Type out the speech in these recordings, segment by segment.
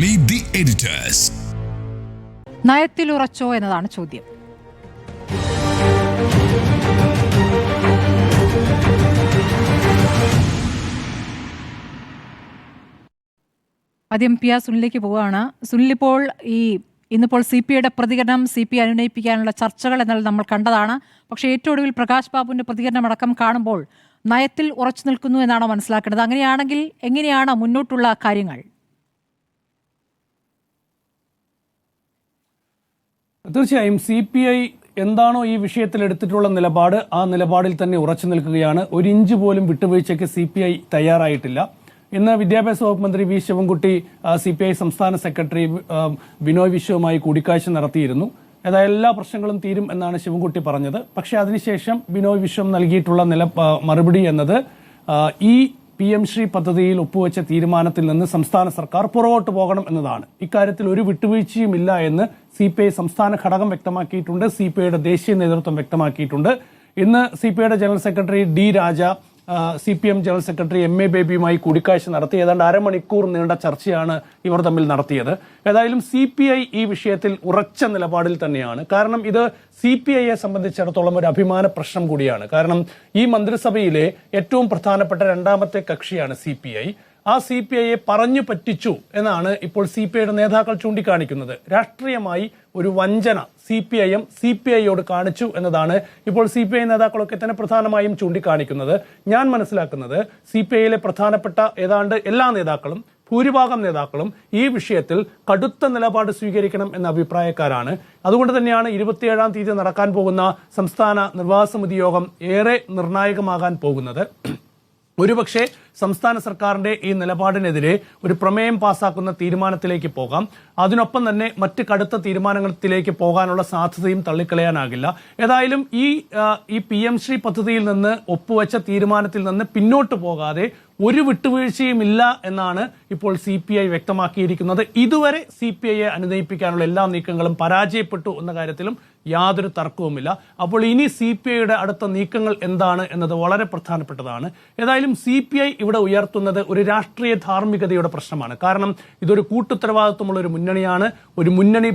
Meet the editors. നയത്തിലുറച്ചോ എന്നതാണ് ചോദ്യം. ആദ്യം പി ആർ സുനിലേക്ക് പോവുകയാണ്. സുനിൽ, ഇന്നിപ്പോൾ CPIയുടെ പ്രതികരണം, CPI അനുനയിപ്പിക്കാനുള്ള ചർച്ചകൾ എന്നാൽ നമ്മൾ കണ്ടതാണ്. പക്ഷേ ഏറ്റവും ഒടുവിൽ പ്രകാശ് ബാബുവിന്റെ പ്രതികരണം അടക്കം കാണുമ്പോൾ നയത്തിൽ ഉറച്ചു നിൽക്കുന്നു എന്നാണോ മനസ്സിലാക്കേണ്ടത്? അങ്ങനെയാണെങ്കിൽ എങ്ങനെയാണ് മുന്നോട്ടുള്ള കാര്യങ്ങൾ? തീർച്ചയായും CPI എന്താണോ ഈ വിഷയത്തിൽ എടുത്തിട്ടുള്ള നിലപാട്, ആ നിലപാടിൽ തന്നെ ഉറച്ചു നിൽക്കുകയാണ്. ഒരു ഇഞ്ച് പോലും വിട്ടുവീഴ്ചയ്ക്ക് CPI തയ്യാറായിട്ടില്ല. ഇന്ന് വിദ്യാഭ്യാസ വകുപ്പ് മന്ത്രി വി ശിവൻകുട്ടി CPI സംസ്ഥാന സെക്രട്ടറി ബിനോയ് വിശ്വവുമായി കൂടിക്കാഴ്ച നടത്തിയിരുന്നു. ഏതായാലും എല്ലാ പ്രശ്നങ്ങളും തീരും എന്നാണ് ശിവൻകുട്ടി പറഞ്ഞത്. പക്ഷേ അതിനുശേഷം ബിനോയ് വിശ്വം നൽകിയിട്ടുള്ള മറുപടി എന്നത് ഈ PM ശ്രീ പദ്ധതിയിൽ ഒപ്പുവെച്ച തീരുമാനത്തിൽ നിന്ന് സംസ്ഥാന സർക്കാർ പുറകോട്ട് പോകണം എന്നതാണ്. ഇക്കാര്യത്തിൽ ഒരു വിട്ടുവീഴ്ചയും ഇല്ല എന്ന് CPI സംസ്ഥാന ഘടകം വ്യക്തമാക്കിയിട്ടുണ്ട്. CPIയുടെ ദേശീയ നേതൃത്വം വ്യക്തമാക്കിയിട്ടുണ്ട്. ഇന്ന് CPIയുടെ ജനറൽ സെക്രട്ടറി D രാജ CPM ജനറൽ സെക്രട്ടറി MA ബേബിയുമായി കൂടിക്കാഴ്ച നടത്തി. ഏതാണ്ട് അരമണിക്കൂർ നീണ്ട ചർച്ചയാണ് ഇവർ തമ്മിൽ നടത്തിയത്. ഏതായാലും CPI ഈ വിഷയത്തിൽ ഉറച്ച നിലപാടിൽ തന്നെയാണ്. കാരണം ഇത് CPIയെ സംബന്ധിച്ചിടത്തോളം ഒരു അഭിമാന പ്രശ്നം കൂടിയാണ്. കാരണം ഈ മന്ത്രിസഭയിലെ ഏറ്റവും പ്രധാനപ്പെട്ട രണ്ടാമത്തെ കക്ഷിയാണ് CPI. ആ CPIയെ പറഞ്ഞു പറ്റിച്ചു എന്നാണ് ഇപ്പോൾ CPIയുടെ നേതാക്കൾ ചൂണ്ടിക്കാണിക്കുന്നത്. രാഷ്ട്രീയമായി ഒരു വഞ്ചന CPIയോട് കാണിച്ചു എന്നതാണ് ഇപ്പോൾ CPI നേതാക്കളൊക്കെ തന്നെ പ്രധാനമായും ചൂണ്ടിക്കാണിക്കുന്നത്. ഞാൻ മനസ്സിലാക്കുന്നത് CPIയിലെ പ്രധാനപ്പെട്ട ഏതാണ്ട് എല്ലാ നേതാക്കളും, ഭൂരിഭാഗം നേതാക്കളും ഈ വിഷയത്തിൽ കടുത്ത നിലപാട് സ്വീകരിക്കണം എന്ന അഭിപ്രായക്കാരാണ്. അതുകൊണ്ട് തന്നെയാണ് 27-ാം തീയതി നടക്കാൻ പോകുന്ന സംസ്ഥാന നിർവാഹക സമിതി യോഗം ഏറെ നിർണായകമാകാൻ പോകുന്നത്. ഒരുപക്ഷെ സംസ്ഥാന സർക്കാരിന്റെ ഈ നിലപാടിനെതിരെ ഒരു പ്രമേയം പാസാക്കുന്ന തീരുമാനത്തിലേക്ക് പോകാം. അതിനൊപ്പം തന്നെ മറ്റ് കടുത്ത തീരുമാനങ്ങളിലേക്ക് പോകാനുള്ള സാധ്യതയും തള്ളിക്കളയാനാകില്ല. ഏതായാലും ഈ PM ശ്രീ പദ്ധതിയിൽ നിന്ന് ഒപ്പുവെച്ച തീരുമാനത്തിൽ നിന്ന് പിന്നോട്ട് പോകാതെ ഒരു വിട്ടുവീഴ്ചയും ഇല്ല എന്നാണ് ഇപ്പോൾ CPI വ്യക്തമാക്കിയിരിക്കുന്നത്. ഇതുവരെ CPIയെ അനുനയിപ്പിക്കാനുള്ള എല്ലാ നീക്കങ്ങളും പരാജയപ്പെട്ടു എന്ന കാര്യത്തിലും യാതൊരു തർക്കവുമില്ല. അപ്പോൾ ഇനി CPIയുടെ അടുത്ത നീക്കങ്ങൾ എന്താണ് എന്നത് വളരെ പ്രധാനപ്പെട്ടതാണ്. ഏതായാലും CPI ഇവിടെ ഉയർത്തുന്നത് ഒരു രാഷ്ട്രീയ ധാർമ്മികതയുടെ പ്രശ്നമാണ്. കാരണം ഇതൊരു കൂട്ടുത്തരവാദിത്വമുള്ള ഒരു മുന്നണിയാണ്, ഒരു മുന്നണി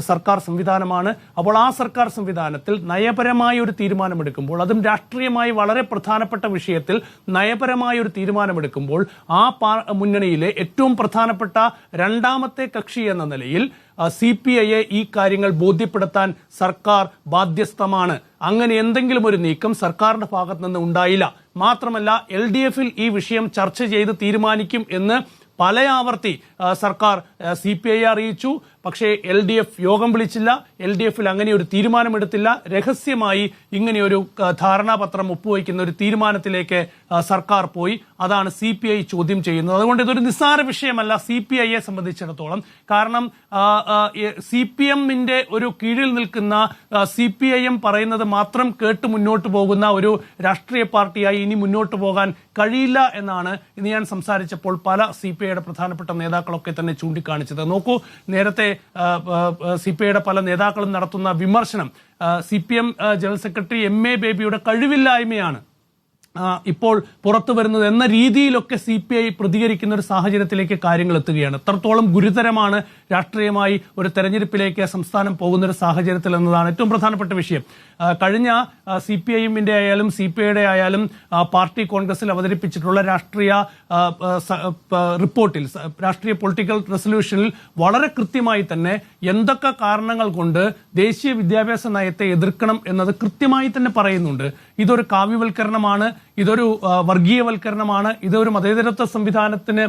സർക്കാർ സംവിധാനമാണ്. അപ്പോൾ ആ സർക്കാർ സംവിധാനത്തിൽ നയപരമായ ഒരു തീരുമാനമെടുക്കുമ്പോൾ, അതും രാഷ്ട്രീയമായി വളരെ പ്രധാനപ്പെട്ട വിഷയത്തിൽ നയപരമായ ഒരു തീരുമാനമെടുക്കുമ്പോൾ ആ മുന്നണിയിലെ ഏറ്റവും പ്രധാനപ്പെട്ട രണ്ടാമത്തെ കക്ഷി എന്ന നിലയിൽ CPIയെ ഈ കാര്യങ്ങൾ ബോധ്യപ്പെടുത്താൻ സർക്കാർ ബാധ്യസ്ഥമാണ്. അങ്ങനെ എന്തെങ്കിലും ഒരു നീക്കം സർക്കാരിന്റെ ഭാഗത്ത് നിന്ന് ഉണ്ടായില്ല. മാത്രമല്ല LDFൽ ഈ വിഷയം ചർച്ച ചെയ്ത് തീരുമാനിക്കും എന്ന് പല ആവർത്തി സർക്കാർ CPIയെ അറിയിച്ചു. പക്ഷേ LDF യോഗം വിളിച്ചില്ല. LDFൽ അങ്ങനെ ഒരു തീരുമാനമെടുത്തില്ല. രഹസ്യമായി ഇങ്ങനെയൊരു ധാരണാപത്രം ഒപ്പുവയ്ക്കുന്ന ഒരു തീരുമാനത്തിലേക്ക് സർക്കാർ പോയി. അതാണ് CPI ചോദ്യം ചെയ്യുന്നത്. അതുകൊണ്ട് ഇതൊരു നിസ്സാര വിഷയമല്ല CPIയെ സംബന്ധിച്ചിടത്തോളം. കാരണം CPMന്റെ ഒരു കീഴിൽ നിൽക്കുന്ന CPIM പറയുന്നത് മാത്രം കേട്ട് മുന്നോട്ട് പോകുന്ന ഒരു രാഷ്ട്രീയ പാർട്ടിയായി ഇനി മുന്നോട്ട് പോകാൻ കഴിയില്ല എന്നാണ് ഇന്ന് ഞാൻ സംസാരിച്ചപ്പോൾ പല CPIയുടെ പ്രധാനപ്പെട്ട നേതാക്കളൊക്കെ തന്നെ ചൂണ്ടിക്കാണിച്ചത്. നോക്കൂ, നേരത്തെ CPIയുടെ പല നേതാക്കളും നടത്തുന്ന വിമർശനം CPM ജനറൽ സെക്രട്ടറി MA ബേബിയുടെ കഴിവില്ലായ്മയാണ് ഇപ്പോൾ പുറത്തു വരുന്നത് എന്ന രീതിയിലൊക്കെ CPI പ്രതികരിക്കുന്ന ഒരു സാഹചര്യത്തിലേക്ക് കാര്യങ്ങൾ എത്തുകയാണ്. എത്രത്തോളം ഗുരുതരമാണ് രാഷ്ട്രീയമായി ഒരു തെരഞ്ഞെടുപ്പിലേക്ക് സംസ്ഥാനം പോകുന്ന ഒരു സാഹചര്യത്തിൽ എന്നതാണ് ഏറ്റവും പ്രധാനപ്പെട്ട വിഷയം. കഴിഞ്ഞ CPIMന്റെ ആയാലും CPIയുടെ ആയാലും പാർട്ടി കോൺഗ്രസിൽ അവതരിപ്പിച്ചിട്ടുള്ള രാഷ്ട്രീയ റിപ്പോർട്ടിൽ, രാഷ്ട്രീയ പൊളിറ്റിക്കൽ റെസൊല്യൂഷനിൽ വളരെ കൃത്യമായി തന്നെ എന്തൊക്കെ കാരണങ്ങൾ കൊണ്ട് ദേശീയ വിദ്യാഭ്യാസ നയത്തെ എതിർക്കണം എന്നത് കൃത്യമായി തന്നെ പറയുന്നുണ്ട്. ഇതൊരു കാവ്യവൽക്കരണമാണ്, ഇതൊരു വർഗീയവൽക്കരണമാണ്, ഇതൊരു മതേതരത്വ സംവിധാനത്തിന്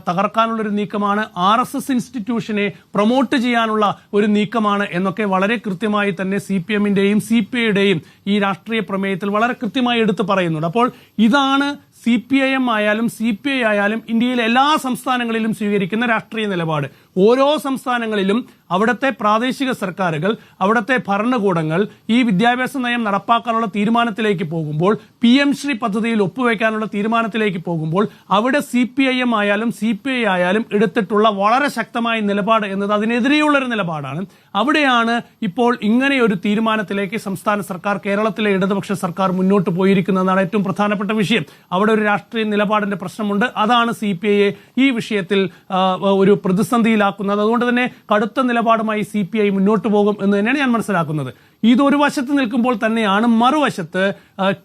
തകർക്കാനുള്ളൊരു നീക്കമാണ്, RSS ഇൻസ്റ്റിറ്റ്യൂഷനെ പ്രൊമോട്ട് ചെയ്യാനുള്ള ഒരു നീക്കമാണ് എന്നൊക്കെ വളരെ കൃത്യമായി തന്നെ CPMന്റെയും CPIയുടെയും ഈ രാഷ്ട്രീയ പ്രമേയത്തിൽ വളരെ കൃത്യമായി എടുത്തു പറയുന്നുണ്ട്. അപ്പോൾ ഇതാണ് CPIM ആയാലും CPI ആയാലും ഇന്ത്യയിലെ എല്ലാ സംസ്ഥാനങ്ങളിലും സ്വീകരിക്കുന്ന രാഷ്ട്രീയ നിലപാട്. ഓരോ സംസ്ഥാനങ്ങളിലും അവിടുത്തെ പ്രാദേശിക സർക്കാരുകൾ, അവിടുത്തെ ഭരണകൂടങ്ങൾ ഈ വിദ്യാഭ്യാസ നയം നടപ്പാക്കാനുള്ള തീരുമാനത്തിലേക്ക് പോകുമ്പോൾ, PM ശ്രീ പദ്ധതിയിൽ ഒപ്പുവെക്കാനുള്ള തീരുമാനത്തിലേക്ക് പോകുമ്പോൾ അവിടെ CPIM ആയാലും CPI ആയാലും എടുത്തിട്ടുള്ള വളരെ ശക്തമായ നിലപാട് എന്നത് അതിനെതിരെയുള്ളൊരു നിലപാടാണ്. അവിടെയാണ് ഇപ്പോൾ ഇങ്ങനെയൊരു തീരുമാനത്തിലേക്ക് സംസ്ഥാന സർക്കാർ, കേരളത്തിലെ ഇടതുപക്ഷ സർക്കാർ മുന്നോട്ട് പോയിരിക്കുന്നതാണ് ഏറ്റവും പ്രധാനപ്പെട്ട വിഷയം. അവിടെ ഒരു രാഷ്ട്രീയ നിലപാടിന്റെ പ്രശ്നമുണ്ട്. അതാണ് CPIയെ ഈ വിഷയത്തിൽ ഒരു പ്രതിസന്ധിയിലാക്കുന്നത്. അതുകൊണ്ട് തന്നെ കടുത്ത നിലപാടുമായി CPI മുന്നോട്ട് പോകും എന്ന് തന്നെയാണ് ഞാൻ മനസ്സിലാക്കുന്നത്. ഇതൊരു വശത്ത് നിൽക്കുമ്പോൾ തന്നെയാണ് മറുവശത്ത്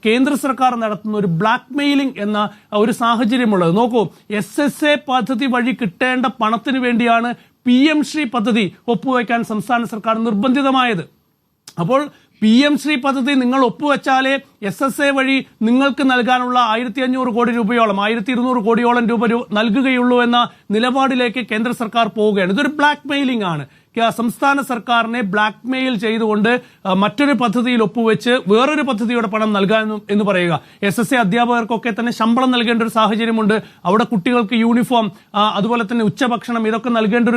കേന്ദ്ര സർക്കാർ നടത്തുന്ന ഒരു ബ്ലാക്ക് മെയിലിംഗ് എന്ന ഒരു സാഹചര്യമുള്ളത്. നോക്കൂ, SSA പദ്ധതി വഴി കിട്ടേണ്ട പണത്തിന് വേണ്ടിയാണ് PM ശ്രീ പദ്ധതി ഒപ്പുവെക്കാൻ സംസ്ഥാന സർക്കാർ നിർബന്ധിതമായത്. അപ്പോൾ PM ശ്രീ പദ്ധതി നിങ്ങൾ ഒപ്പുവെച്ചാലേ SSA വഴി നിങ്ങൾക്ക് നൽകാനുള്ള 1500 കോടി രൂപയോളം 1200 കോടിയോളം രൂപ നൽകുകയുള്ളൂ എന്ന നിലപാടിലേക്ക് കേന്ദ്ര സർക്കാർ പോവുകയാണ്. ഇതൊരു ബ്ലാക്ക് മെയിലിംഗ് ആണ്. സംസ്ഥാന സർക്കാരിനെ ബ്ലാക്ക് മെയിൽ ചെയ്തുകൊണ്ട് മറ്റൊരു പദ്ധതിയിൽ ഒപ്പുവെച്ച് വേറൊരു പദ്ധതിയുടെ പണം നൽകാൻ എന്ന് പറയുക. SSA അധ്യാപകർക്കൊക്കെ തന്നെ ശമ്പളം നൽകേണ്ട ഒരു സാഹചര്യമുണ്ട്. അവിടെ കുട്ടികൾക്ക് യൂണിഫോം, അതുപോലെ തന്നെ ഉച്ചഭക്ഷണം, ഇതൊക്കെ നൽകേണ്ട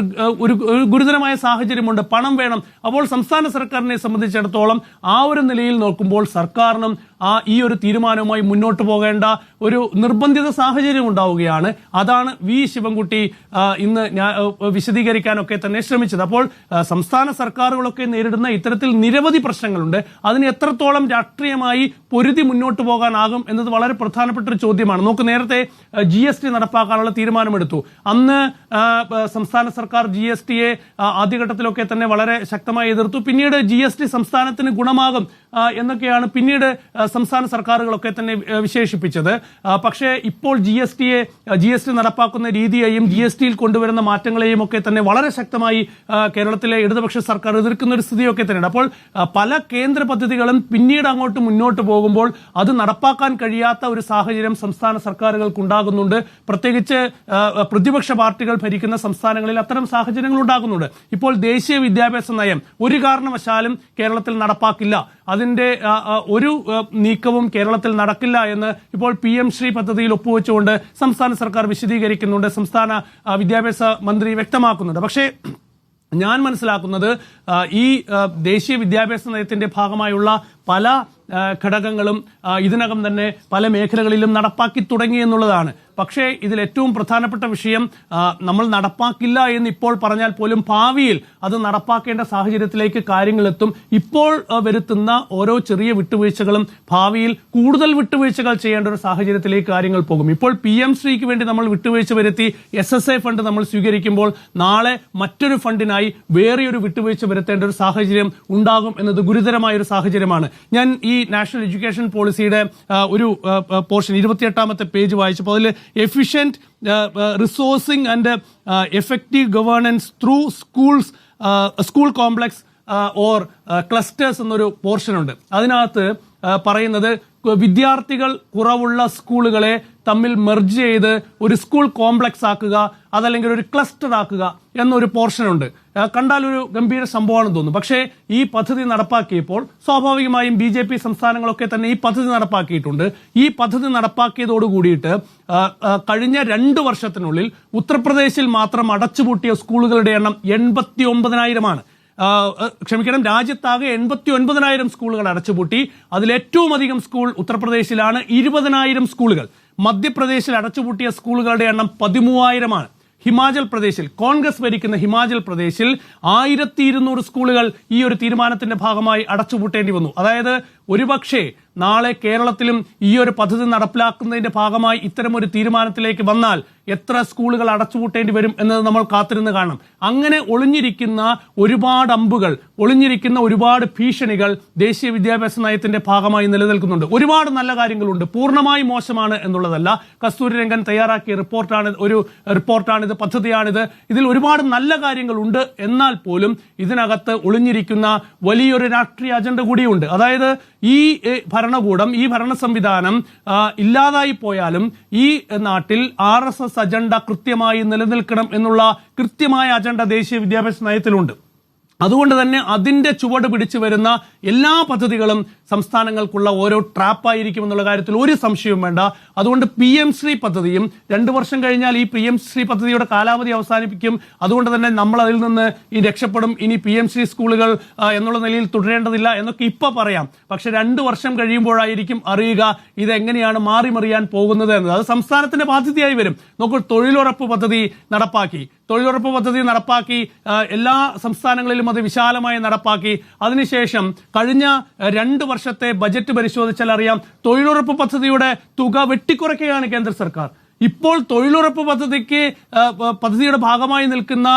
ഒരു ഗുരുതരമായ സാഹചര്യമുണ്ട്. പണം വേണം. അപ്പോൾ സംസ്ഥാന സർക്കാരിനെ സംബന്ധിച്ചിടത്തോളം ആ ഒരു നിലയിൽ നോക്കുമ്പോൾ സർക്കാരിനും ഈ ഒരു തീരുമാനവുമായി മുന്നോട്ട് പോകേണ്ട ഒരു നിർബന്ധിത സാഹചര്യം ഉണ്ടാവുകയാണ്. അതാണ് ശിവൻകുട്ടി ഇന്ന് വിശദീകരിക്കാനൊക്കെ തന്നെ ശ്രമിച്ചത്. അപ്പോൾ സംസ്ഥാന സർക്കാരുകളൊക്കെ നേരിടുന്ന ഇത്തരത്തിൽ നിരവധി പ്രശ്നങ്ങളുണ്ട്. അതിന് എത്രത്തോളം രാഷ്ട്രീയമായി പൊരുതി മുന്നോട്ട് പോകാനാകും എന്നത് വളരെ പ്രധാനപ്പെട്ട ഒരു ചോദ്യമാണ്. നമുക്ക് നേരത്തെ GST നടപ്പാക്കാനുള്ള തീരുമാനമെടുത്തു. അന്ന് സംസ്ഥാന സർക്കാർ GSTയെ ആദ്യഘട്ടത്തിലൊക്കെ തന്നെ വളരെ ശക്തമായി എതിർത്തു. പിന്നീട് GST സംസ്ഥാനത്തിന് ഗുണമാകും എന്നൊക്കെയാണ് പിന്നീട് സംസ്ഥാന സർക്കാരുകളൊക്കെ തന്നെ വിശേഷിപ്പിച്ചത്. പക്ഷേ ഇപ്പോൾ GST നടപ്പാക്കുന്ന രീതിയെയും GSTയിൽ കൊണ്ടുവരുന്ന മാറ്റങ്ങളെയും ഒക്കെ തന്നെ വളരെ ശക്തമായി കേരളത്തിലെ ഇടതുപക്ഷ സർക്കാർ എതിർക്കുന്ന ഒരു സ്ഥിതിയൊക്കെ തന്നെയാണ്. അപ്പോൾ പല കേന്ദ്ര പദ്ധതികളും പിന്നീട് അങ്ങോട്ട് മുന്നോട്ട് പോകുമ്പോൾ അത് നടപ്പാക്കാൻ കഴിയാത്ത ഒരു സാഹചര്യം സംസ്ഥാന സർക്കാരുകൾക്ക് ഉണ്ടാകുന്നുണ്ട്. പ്രത്യേകിച്ച് പ്രതിപക്ഷ പാർട്ടികൾ ഭരിക്കുന്ന സംസ്ഥാനങ്ങളിൽ അത്തരം സാഹചര്യങ്ങൾ ഉണ്ടാകുന്നുണ്ട്. ഇപ്പോൾ ദേശീയ വിദ്യാഭ്യാസ നയം ഒരു കാരണവശാലും കേരളത്തിൽ നടപ്പാക്കില്ല, അതിന്റെ ഒരു നീക്കവും കേരളത്തിൽ നടക്കില്ല എന്ന് ഇപ്പോൾ PM ശ്രീ പദ്ധതിയിൽ ഒപ്പുവെച്ചുകൊണ്ട് സംസ്ഥാന സർക്കാർ വിശദീകരിക്കുന്നുണ്ട്, സംസ്ഥാന വിദ്യാഭ്യാസ മന്ത്രി വ്യക്തമാക്കുന്നുണ്ട്. പക്ഷേ ഞാൻ മനസ്സിലാക്കുന്നത് ഈ ദേശീയ വിദ്യാഭ്യാസ നയത്തിന്റെ ഭാഗമായുള്ള പല ഘടകങ്ങളും ഇതിനകം തന്നെ പല മേഖലകളിലും നടപ്പാക്കി തുടങ്ങി എന്നുള്ളതാണ്. പക്ഷേ ഇതിൽ ഏറ്റവും പ്രധാനപ്പെട്ട വിഷയം നമ്മൾ നടപ്പാക്കില്ല എന്ന് ഇപ്പോൾ പറഞ്ഞാൽ പോലും ഭാവിയിൽ അത് നടപ്പാക്കേണ്ട സാഹചര്യത്തിലേക്ക് കാര്യങ്ങൾ എത്തും. ഇപ്പോൾ വരുത്തുന്ന ഓരോ ചെറിയ വിട്ടുവീഴ്ചകളും ഭാവിയിൽ കൂടുതൽ വിട്ടുവീഴ്ചകൾ ചെയ്യേണ്ട ഒരു സാഹചര്യത്തിലേക്ക് കാര്യങ്ങൾ പോകും. ഇപ്പോൾ PM ശ്രീക്ക് വേണ്ടി നമ്മൾ വിട്ടുവീഴ്ച വരുത്തി SSA ഫണ്ട് നമ്മൾ സ്വീകരിക്കുമ്പോൾ നാളെ മറ്റൊരു ഫണ്ടിനായി വേറെയൊരു വിട്ടുവീഴ്ച വരുത്തേണ്ട ഒരു സാഹചര്യം ഉണ്ടാകും എന്നത് ഗുരുതരമായ ഒരു സാഹചര്യമാണ്. ഞാൻ ഈ നാഷണൽ എഡ്യൂക്കേഷൻ പോളിസിയുടെ ഒരു പോർഷൻ 28ാമത്തെ പേജ് വായിച്ചപ്പോൾ അതിൽ efficient resourcing and effective governance through school complex or clusters എന്നൊരു പോർഷൻ ഉണ്ട്. അതിനകത്ത് പറയുന്നത് വിദ്യാർത്ഥികൾ കുറവുള്ള സ്കൂളുകളെ തമ്മിൽ മെർജ് ചെയ്ത് ഒരു സ്കൂൾ കോംപ്ലക്സ് ആക്കുക, അതല്ലെങ്കിൽ ഒരു ക്ലസ്റ്റർ ആക്കുക എന്നൊരു പോർഷനുണ്ട്. കണ്ടാൽ ഒരു ഗംഭീര സംഭവമാണെന്ന് തോന്നും. പക്ഷേ ഈ പദ്ധതി നടപ്പാക്കിയപ്പോൾ സ്വാഭാവികമായും BJP സംസ്ഥാനങ്ങളൊക്കെ തന്നെ ഈ പദ്ധതി നടപ്പാക്കിയിട്ടുണ്ട്. ഈ പദ്ധതി നടപ്പാക്കിയതോട് കൂടിയിട്ട് കഴിഞ്ഞ 2 വർഷത്തിനുള്ളിൽ ഉത്തർപ്രദേശിൽ മാത്രം അടച്ചുപൂട്ടിയ സ്കൂളുകളുടെ എണ്ണം 89,000 ക്ഷമിക്കണം, രാജ്യത്താകെ 89,000 സ്കൂളുകൾ അടച്ചുപൂട്ടി. അതിലേറ്റവും അധികം സ്കൂൾ ഉത്തർപ്രദേശിലാണ്, 20,000 സ്കൂളുകൾ. മധ്യപ്രദേശിൽ അടച്ചുപൂട്ടിയ സ്കൂളുകളുടെ എണ്ണം 13,000. ഹിമാചൽ പ്രദേശിൽ, കോൺഗ്രസ് ഭരിക്കുന്ന ഹിമാചൽ പ്രദേശിൽ 1200 സ്കൂളുകൾ ഈ ഒരു തീരുമാനത്തിന്റെ ഭാഗമായി അടച്ചുപൂട്ടേണ്ടി വന്നു. അതായത് ഒരുപക്ഷെ നാളെ കേരളത്തിലും ഈ ഒരു പദ്ധതി നടപ്പിലാക്കുന്നതിന്റെ ഭാഗമായി ഇത്തരമൊരു തീരുമാനത്തിലേക്ക് വന്നാൽ എത്ര സ്കൂളുകൾ അടച്ചുപൂട്ടേണ്ടി വരും എന്നത് നമ്മൾ കാത്തിരുന്ന് കാണണം. അങ്ങനെ ഒളിഞ്ഞിരിക്കുന്ന ഒരുപാട് അമ്പുകൾ, ഒളിഞ്ഞിരിക്കുന്ന ഒരുപാട് ഭീഷണികൾ ദേശീയ വിദ്യാഭ്യാസ നയത്തിന്റെ ഭാഗമായി നിലനിൽക്കുന്നുണ്ട്. ഒരുപാട് നല്ല കാര്യങ്ങളുണ്ട്, പൂർണ്ണമായി മോശമാണ് എന്നുള്ളതല്ല. കസ്തൂരി രംഗൻ തയ്യാറാക്കിയ റിപ്പോർട്ടാണിത്, പദ്ധതിയാണിത്. ഇതിൽ ഒരുപാട് നല്ല കാര്യങ്ങളുണ്ട്. എന്നാൽ പോലും ഇതിനകത്ത് ഒളിഞ്ഞിരിക്കുന്ന വലിയൊരു രാഷ്ട്രീയ അജണ്ട കൂടിയുണ്ട്. അതായത് ഈ ഭരണകൂടം, ഈ ഭരണ സംവിധാനം ഇല്ലാതായി പോയാലും ഈ നാട്ടിൽ RSS അജണ്ട കൃത്യമായി നിലനിൽക്കണം എന്നുള്ള കൃത്യമായ അജണ്ട ദേശീയ വിദ്യാഭ്യാസ നയത്തിലുണ്ട്. അതുകൊണ്ട് തന്നെ അതിന്റെ ചുവട് പിടിച്ചു വരുന്ന എല്ലാ പദ്ധതികളും സംസ്ഥാനങ്ങൾക്കുള്ള ഓരോ ട്രാപ്പായിരിക്കും എന്നുള്ള കാര്യത്തിൽ ഒരു സംശയവും വേണ്ട. അതുകൊണ്ട് PM ശ്രീ പദ്ധതിയും 2 വർഷം കഴിഞ്ഞാൽ ഈ PM ശ്രീ പദ്ധതിയുടെ കാലാവധി അവസാനിപ്പിക്കും. അതുകൊണ്ട് തന്നെ നമ്മൾ അതിൽ നിന്ന് രക്ഷപ്പെടും. ഇനി PM ശ്രീ സ്കൂളുകൾ എന്നുള്ള നിലയിൽ തുടരേണ്ടതില്ല എന്നൊക്കെ ഇപ്പൊ പറയാം. പക്ഷെ 2 വർഷം കഴിയുമ്പോഴായിരിക്കും അറിയുക ഇതെങ്ങനെയാണ് മാറിമറിയാൻ പോകുന്നത് എന്നത്. അത് സംസ്ഥാനത്തിന്റെ ബാധ്യതയായി വരും. നോക്കൂ, തൊഴിലുറപ്പ് പദ്ധതി നടപ്പാക്കി. തൊഴിലുറപ്പ് പദ്ധതി നടപ്പാക്കി, എല്ലാ സംസ്ഥാനങ്ങളിലും അത് വിശാലമായി നടപ്പാക്കി. അതിനുശേഷം കഴിഞ്ഞ 2 വർഷത്തെ ബജറ്റ് പരിശോധിച്ചാൽ അറിയാം, തൊഴിലുറപ്പ് പദ്ധതിയുടെ തുക വെട്ടിക്കുറയ്ക്കുകയാണ് കേന്ദ്ര സർക്കാർ. ഇപ്പോൾ തൊഴിലുറപ്പ് പദ്ധതിയുടെ ഭാഗമായി നിൽക്കുന്ന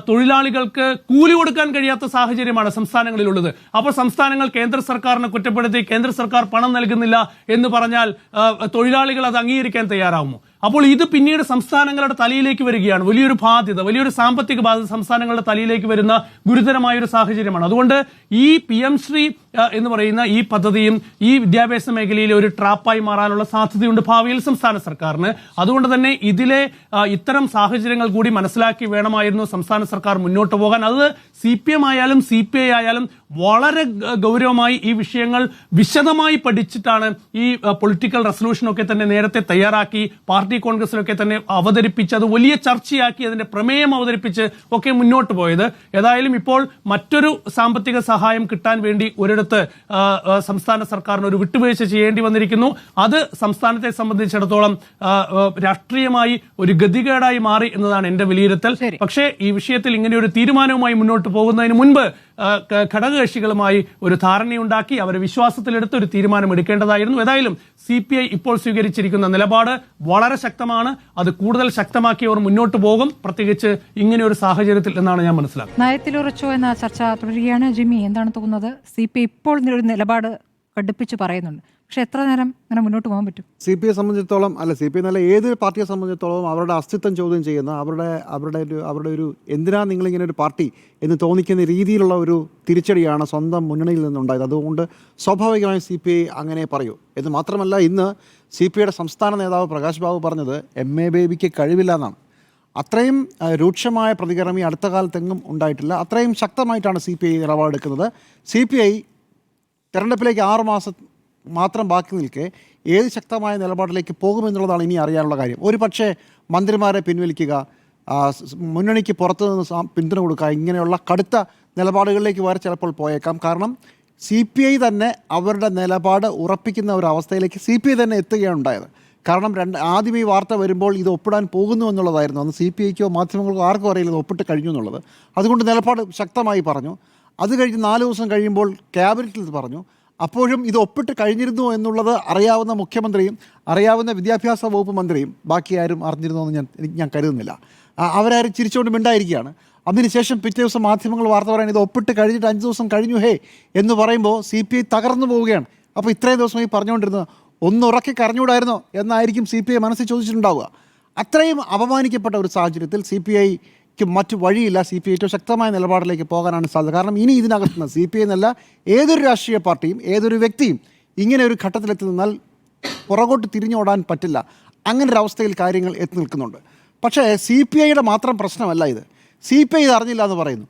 തൊഴിലാളികൾക്ക് കൂലി കൊടുക്കാൻ കഴിയാത്ത സാഹചര്യമാണ് സംസ്ഥാനങ്ങളിലുള്ളത്. അപ്പോൾ സംസ്ഥാനങ്ങൾ കേന്ദ്ര സർക്കാരിനെ കുറ്റപ്പെടുത്തി കേന്ദ്ര സർക്കാർ പണം നൽകുന്നില്ല എന്ന് പറഞ്ഞാൽ തൊഴിലാളികൾ അത് അംഗീകരിക്കാൻ തയ്യാറാവുമോ? അപ്പോൾ ഇത് പിന്നീട് സംസ്ഥാനങ്ങളുടെ തലയിലേക്ക് വരികയാണ്. വലിയൊരു ബാധ്യത, വലിയൊരു സാമ്പത്തിക ബാധ്യത സംസ്ഥാനങ്ങളുടെ തലയിലേക്ക് വരുന്ന ഗുരുതരമായ ഒരു സാഹചര്യമാണ്. അതുകൊണ്ട് ഈ PM ശ്രീ എന്ന് പറയുന്ന ഈ പദ്ധതിയും ഈ വിദ്യാഭ്യാസ മേഖലയിലെ ഒരു ട്രാപ്പായി മാറാനുള്ള സാധ്യതയുണ്ട് ഭാവിയിൽ സംസ്ഥാന സർക്കാരിന്. അതുകൊണ്ട് തന്നെ ഇതിലെ ഇത്തരം സാഹചര്യങ്ങൾ കൂടി മനസ്സിലാക്കി വേണമായിരുന്നു സംസ്ഥാന സർക്കാർ മുന്നോട്ട് പോകാൻ. അത് CPM ആയാലും CPI ആയാലും വളരെ ഗൗരവമായി ഈ വിഷയങ്ങൾ വിശദമായി പഠിച്ചിട്ടാണ് ഈ പൊളിറ്റിക്കൽ റെസൊല്യൂഷനൊക്കെ തന്നെ നേരത്തെ തയ്യാറാക്കി പാർട്ടി കോൺഗ്രസിലൊക്കെ തന്നെ അവതരിപ്പിച്ച് അത് വലിയ ചർച്ചയാക്കി അതിന്റെ പ്രമേയം അവതരിപ്പിച്ച് ഒക്കെ മുന്നോട്ട് പോയത്. ഏതായാലും ഇപ്പോൾ മറ്റൊരു സാമ്പത്തിക സഹായം കിട്ടാൻ വേണ്ടി ഒരിടത്ത് സംസ്ഥാന സർക്കാരിന് ഒരു വിട്ടുവീഴ്ച ചെയ്യേണ്ടി വന്നിരിക്കുന്നു. അത് സംസ്ഥാനത്തെ സംബന്ധിച്ചിടത്തോളം രാഷ്ട്രീയമായി ഒരു ഗതികേടായി മാറി എന്നതാണ് എന്റെ വിലയിരുത്തൽ. പക്ഷേ ഈ വിഷയത്തിൽ ഇങ്ങനെ ഒരു തീരുമാനവുമായി മുന്നോട്ട് പോകുന്നതിന് മുൻപ് ഘടകകക്ഷികളുമായി ഒരു ധാരണയുണ്ടാക്കി അവരെ വിശ്വാസത്തിലെടുത്ത് ഒരു തീരുമാനം എടുക്കേണ്ടതായിരുന്നു. ഏതായാലും CPI ഇപ്പോൾ സ്വീകരിച്ചിരിക്കുന്ന നിലപാട് വളരെ ശക്തമാണ്. അത് കൂടുതൽ ശക്തമാക്കി അവർ മുന്നോട്ട് പോകും, പ്രത്യേകിച്ച് ഇങ്ങനെ ഒരു സാഹചര്യത്തിൽ എന്നാണ് ഞാൻ മനസ്സിലാക്കുന്നത്. നയത്തിലുറച്ചോ എന്ന ചർച്ച തുടരുകയാണ്. ജിമ്മി, എന്താണ് തോന്നുന്നത്? CPI ഇപ്പോൾ ഒരു നിലപാട് കടുപ്പിച്ച് പറയുന്നുണ്ട്, പക്ഷെ എത്ര നേരം അങ്ങനെ മുന്നോട്ട് പോകാൻ പറ്റും? CPI സംബന്ധിച്ചിടത്തോളം, അല്ല CPI എന്നല്ല ഏത് പാർട്ടിയെ സംബന്ധിച്ചിടത്തോളം അവരുടെ അസ്തിത്വം ചോദ്യം ചെയ്യുന്ന അവരുടെ ഒരു എന്തിനാ നിങ്ങളിങ്ങനെ ഒരു പാർട്ടി എന്ന് തോന്നിക്കുന്ന രീതിയിലുള്ള ഒരു തിരിച്ചടിയാണ് സ്വന്തം മുന്നണിയിൽ നിന്നുണ്ടായത്. അതുകൊണ്ട് സ്വാഭാവികമായും CPI അങ്ങനെ പറയൂ. എന്ന് മാത്രമല്ല, ഇന്ന് CPIയുടെ സംസ്ഥാന നേതാവ് പ്രകാശ് ബാബു പറഞ്ഞത് MA ബേബിക്ക് കഴിവില്ല എന്നാണ്. അത്രയും രൂക്ഷമായ പ്രതികരണം ഈ അടുത്ത കാലത്തെങ്ങും ഉണ്ടായിട്ടില്ല. അത്രയും ശക്തമായിട്ടാണ് CPI നിലപാടെടുക്കുന്നത്. CPI തെരഞ്ഞെടുപ്പിലേക്ക് 6 മാസം മാത്രം ബാക്കി നിൽക്കെ ഏത് ശക്തമായ നിലപാടിലേക്ക് പോകുമെന്നുള്ളതാണ് ഇനി അറിയാനുള്ള കാര്യം. ഒരു പക്ഷേ മന്ത്രിമാരെ പിൻവലിക്കുക, മുന്നണിക്ക് പുറത്തു നിന്ന് പിന്തുണ കൊടുക്കുക, ഇങ്ങനെയുള്ള കടുത്ത നിലപാടുകളിലേക്ക് വരെ ചിലപ്പോൾ പോയേക്കാം. കാരണം CPI തന്നെ അവരുടെ നിലപാട് ഉറപ്പിക്കുന്ന ഒരു അവസ്ഥയിലേക്ക് CPI തന്നെ എത്തുകയാണ് ഉണ്ടായത്. കാരണം ആദ്യം ഈ വാർത്ത വരുമ്പോൾ ഇത് ഒപ്പിടാൻ പോകുന്നു എന്നുള്ളതായിരുന്നു. അന്ന് CPIക്കോ മാധ്യമങ്ങൾക്കോ ആർക്കും അറിയില്ല ഇത് ഒപ്പിട്ട് കഴിഞ്ഞു എന്നുള്ളത്. അതുകൊണ്ട് നിലപാട് ശക്തമായി പറഞ്ഞു. അത് കഴിഞ്ഞ് 4 ദിവസം കഴിയുമ്പോൾ ക്യാബിനറ്റിൽ പറഞ്ഞു. അപ്പോഴും ഇത് ഒപ്പിട്ട് കഴിഞ്ഞിരുന്നു എന്നുള്ളത് അറിയാവുന്ന മുഖ്യമന്ത്രിയും അറിയാവുന്ന വിദ്യാഭ്യാസ വകുപ്പ് മന്ത്രിയും ബാക്കി ആരും അറിഞ്ഞിരുന്നു എന്ന് ഞാൻ കരുതുന്നില്ല. അവരാരും ചിരിച്ചുകൊണ്ട് മിണ്ടായിരിക്കുകയാണ്. അതിനുശേഷം പിറ്റേ ദിവസം മാധ്യമങ്ങൾ വാർത്ത പറയാൻ ഇത് ഒപ്പിട്ട് കഴിഞ്ഞിട്ട് 5 ദിവസം കഴിഞ്ഞു എന്ന് പറയുമ്പോൾ CPI തകർന്നു പോവുകയാണ്. അപ്പോൾ ഇത്രയും ദിവസം ഈ പറഞ്ഞുകൊണ്ടിരുന്നത് ഒന്നുറക്കി കരഞ്ഞുകൂടായിരുന്നോ എന്നായിരിക്കും CPI മനസ്സിൽ ചോദിച്ചിട്ടുണ്ടാവുക. അത്രയും അപമാനിക്കപ്പെട്ട ഒരു സാഹചര്യത്തിൽ CPIക്ക് മറ്റു വഴിയില്ല. CPI ഏറ്റവും ശക്തമായ നിലപാടിലേക്ക് പോകാനാണ് സാധ്യത. കാരണം ഇനി ഇതിനകത്തുനിന്ന് CPI എന്നല്ല ഏതൊരു രാഷ്ട്രീയ പാർട്ടിയും ഏതൊരു വ്യക്തിയും ഇങ്ങനെ ഒരു ഘട്ടത്തിലെത്തി നിന്നാൽ പുറകോട്ട് തിരിഞ്ഞോടാൻ പറ്റില്ല. അങ്ങനെ ഒരു അവസ്ഥയിൽ കാര്യങ്ങൾ എത്തി നിൽക്കുന്നുണ്ട്. പക്ഷേ CPIയുടെ മാത്രം പ്രശ്നമല്ല ഇത്. CPI ഇത് അറിഞ്ഞില്ല എന്ന് പറയുന്നു.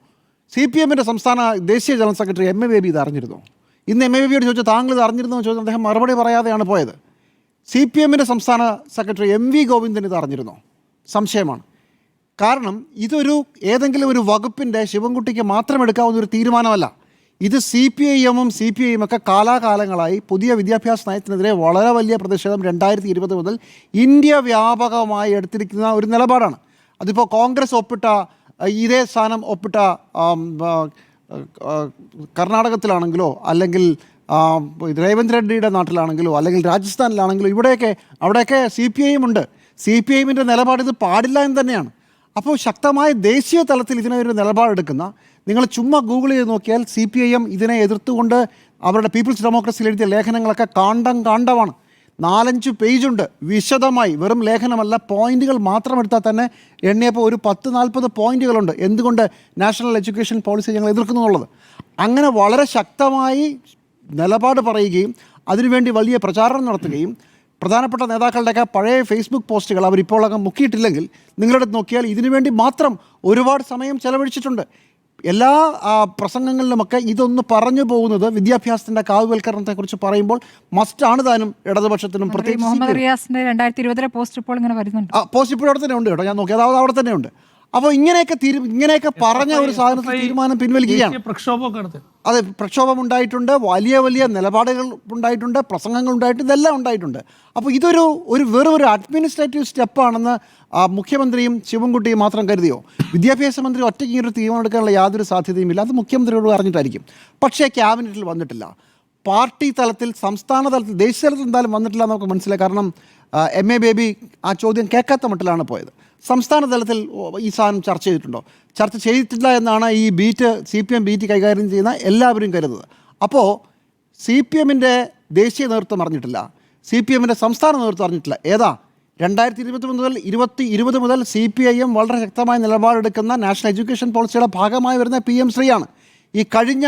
CPMൻ്റെ സംസ്ഥാന ദേശീയ ജനറൽ സെക്രട്ടറി MA ബേബി ഇത് അറിഞ്ഞിരുന്നു. ഇന്ന് MA ബേബിയോട് ചോദിച്ചാൽ താങ്കൾ ഇത് അറിഞ്ഞിരുന്നു എന്ന് ചോദിച്ചാൽ അദ്ദേഹം മറുപടി പറയാതെയാണ് പോയത്. CPMൻ്റെ സംസ്ഥാന സെക്രട്ടറി MV ഗോവിന്ദൻ ഇത് അറിഞ്ഞിരുന്നോ? സംശയമാണ്. കാരണം ഇതൊരു ഏതെങ്കിലും ഒരു വകുപ്പിൻ്റെ ശിവൻകുട്ടിക്ക് മാത്രം എടുക്കാവുന്ന ഒരു തീരുമാനമല്ല. ഇത് CPIഎമ്മും CPIയും ഒക്കെ കാലാകാലങ്ങളായി പുതിയ വിദ്യാഭ്യാസ നയത്തിനെതിരെ വളരെ വലിയ പ്രതിഷേധം 2020 മുതൽ ഇന്ത്യ വ്യാപകമായി എടുത്തിരിക്കുന്ന ഒരു നിലപാടാണ്. അതിപ്പോൾ കോൺഗ്രസ് ഒപ്പിട്ട ഇതേ സ്ഥാനം ഒപ്പിട്ട കർണാടകത്തിലാണെങ്കിലോ അല്ലെങ്കിൽ രേവന്ത് റെഡ്ഡിയുടെ നാട്ടിലാണെങ്കിലോ അല്ലെങ്കിൽ രാജസ്ഥാനിലാണെങ്കിലോ അവിടെയൊക്കെ CPIയും ഉണ്ട്. CPIഎമ്മിൻ്റെ നിലപാട് ഇത് പാടില്ല എന്ന് തന്നെയാണ്. അപ്പോൾ ശക്തമായ ദേശീയ തലത്തിൽ ഇതിനൊരു നിലപാടെടുക്കുന്ന നിങ്ങൾ ചുമ്മാ ഗൂഗിൾ ചെയ്ത് നോക്കിയാൽ CPIഎം ഇതിനെ എതിർത്തുകൊണ്ട് അവരുടെ പീപ്പിൾസ് ഡെമോക്രസിയിൽ എഴുതിയ ലേഖനങ്ങളൊക്കെ കാണ്ഡമാണ്. 4-5 പേജുണ്ട് വിശദമായി. വെറും ലേഖനമല്ല, പോയിന്റുകൾ മാത്രം എടുത്താൽ തന്നെ എണ്ണിയപ്പോൾ ഒരു 10-40 പോയിന്റുകളുണ്ട് എന്തുകൊണ്ട് നാഷണൽ എഡ്യൂക്കേഷൻ പോളിസി ഞങ്ങൾ എതിർക്കുന്നു എന്നുള്ളത്. അങ്ങനെ വളരെ ശക്തമായി നിലപാട് പറയുകയും അതിനുവേണ്ടി വലിയ പ്രചാരണം നടത്തുകയും പ്രധാനപ്പെട്ട നേതാക്കളുടെയൊക്കെ പഴയ ഫേസ്ബുക്ക് പോസ്റ്റുകൾ അവരിപ്പോൾ അങ്ങ് മുക്കിയിട്ടില്ലെങ്കിൽ നിങ്ങളുടെ നോക്കിയാൽ ഇതിനുവേണ്ടി മാത്രം ഒരുപാട് സമയം ചെലവഴിച്ചിട്ടുണ്ട്. എല്ലാ പ്രസംഗങ്ങളിലുമൊക്കെ ഇതൊന്ന് പറഞ്ഞു പോകുന്നത് വിദ്യാഭ്യാസത്തിന്റെ കാവ്യവൽക്കരണത്തെക്കുറിച്ച് പറയുമ്പോൾ മസ്റ്റാണ് താനും ഇടതുപക്ഷത്തിനും പ്രത്യേകിച്ച് മുഹമ്മദ് റിയാസിന്റെ 2020 പോസ്റ്റ് ഇപ്പോൾ ഇങ്ങനെ വരുന്നുണ്ട്. പോസ്റ്റ് ഇപ്പോൾ അവിടെ തന്നെ ഉണ്ട് കേട്ടോ, ഞാൻ നോക്കി അതായത് അവിടെ തന്നെ ഉണ്ട്. അപ്പോൾ ഇങ്ങനെയൊക്കെ പറഞ്ഞ ഒരു സാധനത്തിൽ തീരുമാനം പിൻവലിക്കുകയാണ്. പ്രക്ഷോഭമൊക്കെ അത് പ്രക്ഷോഭം ഉണ്ടായിട്ടുണ്ട്, വലിയ വലിയ നിലപാടുകൾ ഉണ്ടായിട്ടുണ്ട്, പ്രസംഗങ്ങൾ ഉണ്ടായിട്ടുണ്ട്, ഇതെല്ലാം ഉണ്ടായിട്ടുണ്ട്. അപ്പോൾ ഇതൊരു വെറും ഒരു അഡ്മിനിസ്ട്രേറ്റീവ് സ്റ്റെപ്പാണെന്ന് മുഖ്യമന്ത്രിയും ശിവൻകുട്ടിയും മാത്രം കരുതിയോ? വിദ്യാഭ്യാസ മന്ത്രി ഒറ്റയ്ക്ക് ഇങ്ങനൊരു തീരുമാനം എടുക്കാനുള്ള യാതൊരു സാധ്യതയുമില്ല. അത് മുഖ്യമന്ത്രിയോട് അറിഞ്ഞിട്ടായിരിക്കും. പക്ഷേ ക്യാബിനറ്റിൽ വന്നിട്ടില്ല. പാർട്ടി തലത്തിൽ, സംസ്ഥാന തലത്തിൽ, ദേശീയ തലത്തിൽ എന്തായാലും വന്നിട്ടില്ല എന്ന് നമുക്ക് മനസ്സിലായി. കാരണം MA ബേബി ആ ചോദ്യം കേൾക്കാത്ത മട്ടിലാണ് പോയത്. സംസ്ഥാന തലത്തിൽ ഈ സാധനം ചർച്ച ചെയ്തിട്ടുണ്ടോ? ചർച്ച ചെയ്തിട്ടില്ല എന്നാണ് ഈ CPM ബീറ്റ് കൈകാര്യം ചെയ്യുന്ന എല്ലാവരും കരുതുന്നത്. അപ്പോൾ CPMൻ്റെ ദേശീയ നേതൃത്വം അറിഞ്ഞിട്ടില്ല, CPMൻ്റെ സംസ്ഥാന നേതൃത്വം അറിഞ്ഞിട്ടില്ല. ഏതാ 2020 മുതൽ CPIM വളരെ ശക്തമായ നിലപാടെടുക്കുന്ന നാഷണൽ എഡ്യൂക്കേഷൻ പോളിസിയുടെ ഭാഗമായി വരുന്ന PM ശ്രീയാണ്. ഈ കഴിഞ്ഞ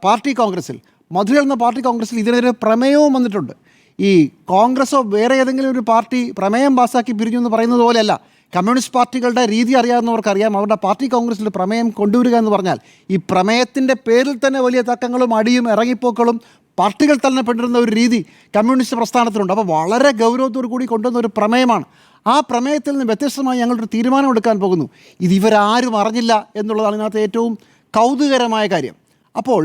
പാർട്ടി കോൺഗ്രസിൽ, മധുരയിൽ എന്ന പാർട്ടി കോൺഗ്രസിൽ ഇതിനെതിരെ പ്രമേയവും വന്നിട്ടുണ്ട്. ഈ കോൺഗ്രസോ വേറെ ഏതെങ്കിലും ഒരു പാർട്ടി പ്രമേയം പാസ്സാക്കി പിരിഞ്ഞു എന്ന് പറയുന്നത് പോലെയല്ല. കമ്മ്യൂണിസ്റ്റ് പാർട്ടികളുടെ രീതി അറിയാവുന്നവർക്കറിയാം. അവരുടെ പാർട്ടി കോൺഗ്രസിൽ പ്രമേയം കൊണ്ടുവരിക എന്ന് പറഞ്ഞാൽ ഈ പ്രമേയത്തിൻ്റെ പേരിൽ തന്നെ വലിയ തർക്കങ്ങളും അടിയും ഇറങ്ങിപ്പോക്കളും പാർട്ടികൾ തന്നെ പെട്ടിരുന്ന ഒരു രീതി കമ്മ്യൂണിസ്റ്റ് പ്രസ്ഥാനത്തിലുണ്ട്. അപ്പോൾ വളരെ ഗൗരവത്തോടു കൂടി കൊണ്ടുവന്ന ഒരു പ്രമേയമാണ്. ആ പ്രമേയത്തിൽ നിന്ന് വ്യത്യസ്തമായി ഞങ്ങളൊരു തീരുമാനം എടുക്കാൻ പോകുന്നു. ഇത് ഇവരാരും അറിഞ്ഞില്ല എന്നുള്ളതാണ് ഇതിനകത്ത് ഏറ്റവും കൗതുകകരമായ കാര്യം. അപ്പോൾ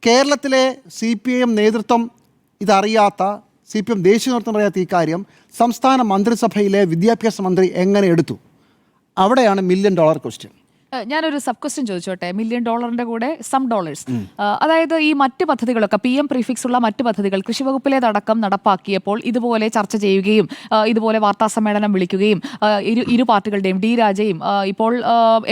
കേരളത്തിലെ CPIM നേതൃത്വം ഇതറിയാത്ത, CPM ദേശീയ നേതൃത്വം അറിയാത്ത ഈ കാര്യം സംസ്ഥാന മന്ത്രിസഭയിലെ വിദ്യാഭ്യാസ മന്ത്രി എങ്ങനെ എടുത്തു? അവിടെയാണ് $1 million ക്വസ്റ്റ്യൻ. ഞാനൊരു സബ് ക്വസ്റ്റ്യൻ ചോദിച്ചോട്ടെ. $1 million കൂടെ സം ഡോളേഴ്സ്, അതായത് ഈ മറ്റ് പദ്ധതികളൊക്കെ PM പ്രീഫിക്സ് ഉള്ള മറ്റ് പദ്ധതികൾ കൃഷി വകുപ്പിലേതടക്കം നടപ്പാക്കിയപ്പോൾ ഇതുപോലെ ചർച്ച ചെയ്യുകയും ഇതുപോലെ വാർത്താ സമ്മേളനം വിളിക്കുകയും ഇരു പാർട്ടികളുടെയും D രാജയും ഇപ്പോൾ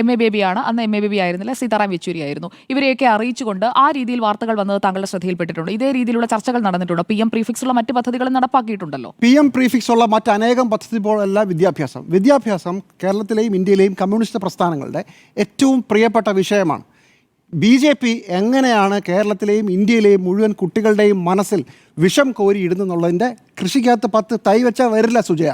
MA ബേബിയാണ്, അന്ന് MA ബേബി ആയിരുന്നില്ല, സീതാറാം യെച്ചൂരി ആയിരുന്നു, ഇവരെയൊക്കെ അറിയിച്ചുകൊണ്ട് ആ രീതിയിൽ വാർത്തകൾ വന്നത് താങ്കളുടെ ശ്രദ്ധയിൽപ്പെട്ടിട്ടുണ്ട്? ഇതേ രീതിയിലുള്ള ചർച്ചകൾ നടന്നിട്ടുണ്ടോ? PM പ്രീഫിക്സ് ഉള്ള മറ്റ് പദ്ധതികൾ നടപ്പാക്കിയിട്ടുണ്ടല്ലോ. PM പ്രീഫിക്സ് ഉള്ള മറ്റനേകം പദ്ധതി പോലല്ല വിദ്യാഭ്യാസം കേരളത്തിലെയും ഇന്ത്യയിലെയും കമ്മ്യൂണിസ്റ്റ് പ്രസ്ഥാനങ്ങളുടെ ഏറ്റവും പ്രിയപ്പെട്ട വിഷയമാണ്. BJP എങ്ങനെയാണ് കേരളത്തിലെയും ഇന്ത്യയിലെയും മുഴുവൻ കുട്ടികളുടെയും മനസ്സിൽ വിഷം കോരിയിടുന്നുള്ളതിൻ്റെ, കൃഷിക്കകത്ത് 10 തൈ വെച്ചാൽ വരില്ല സുജയ,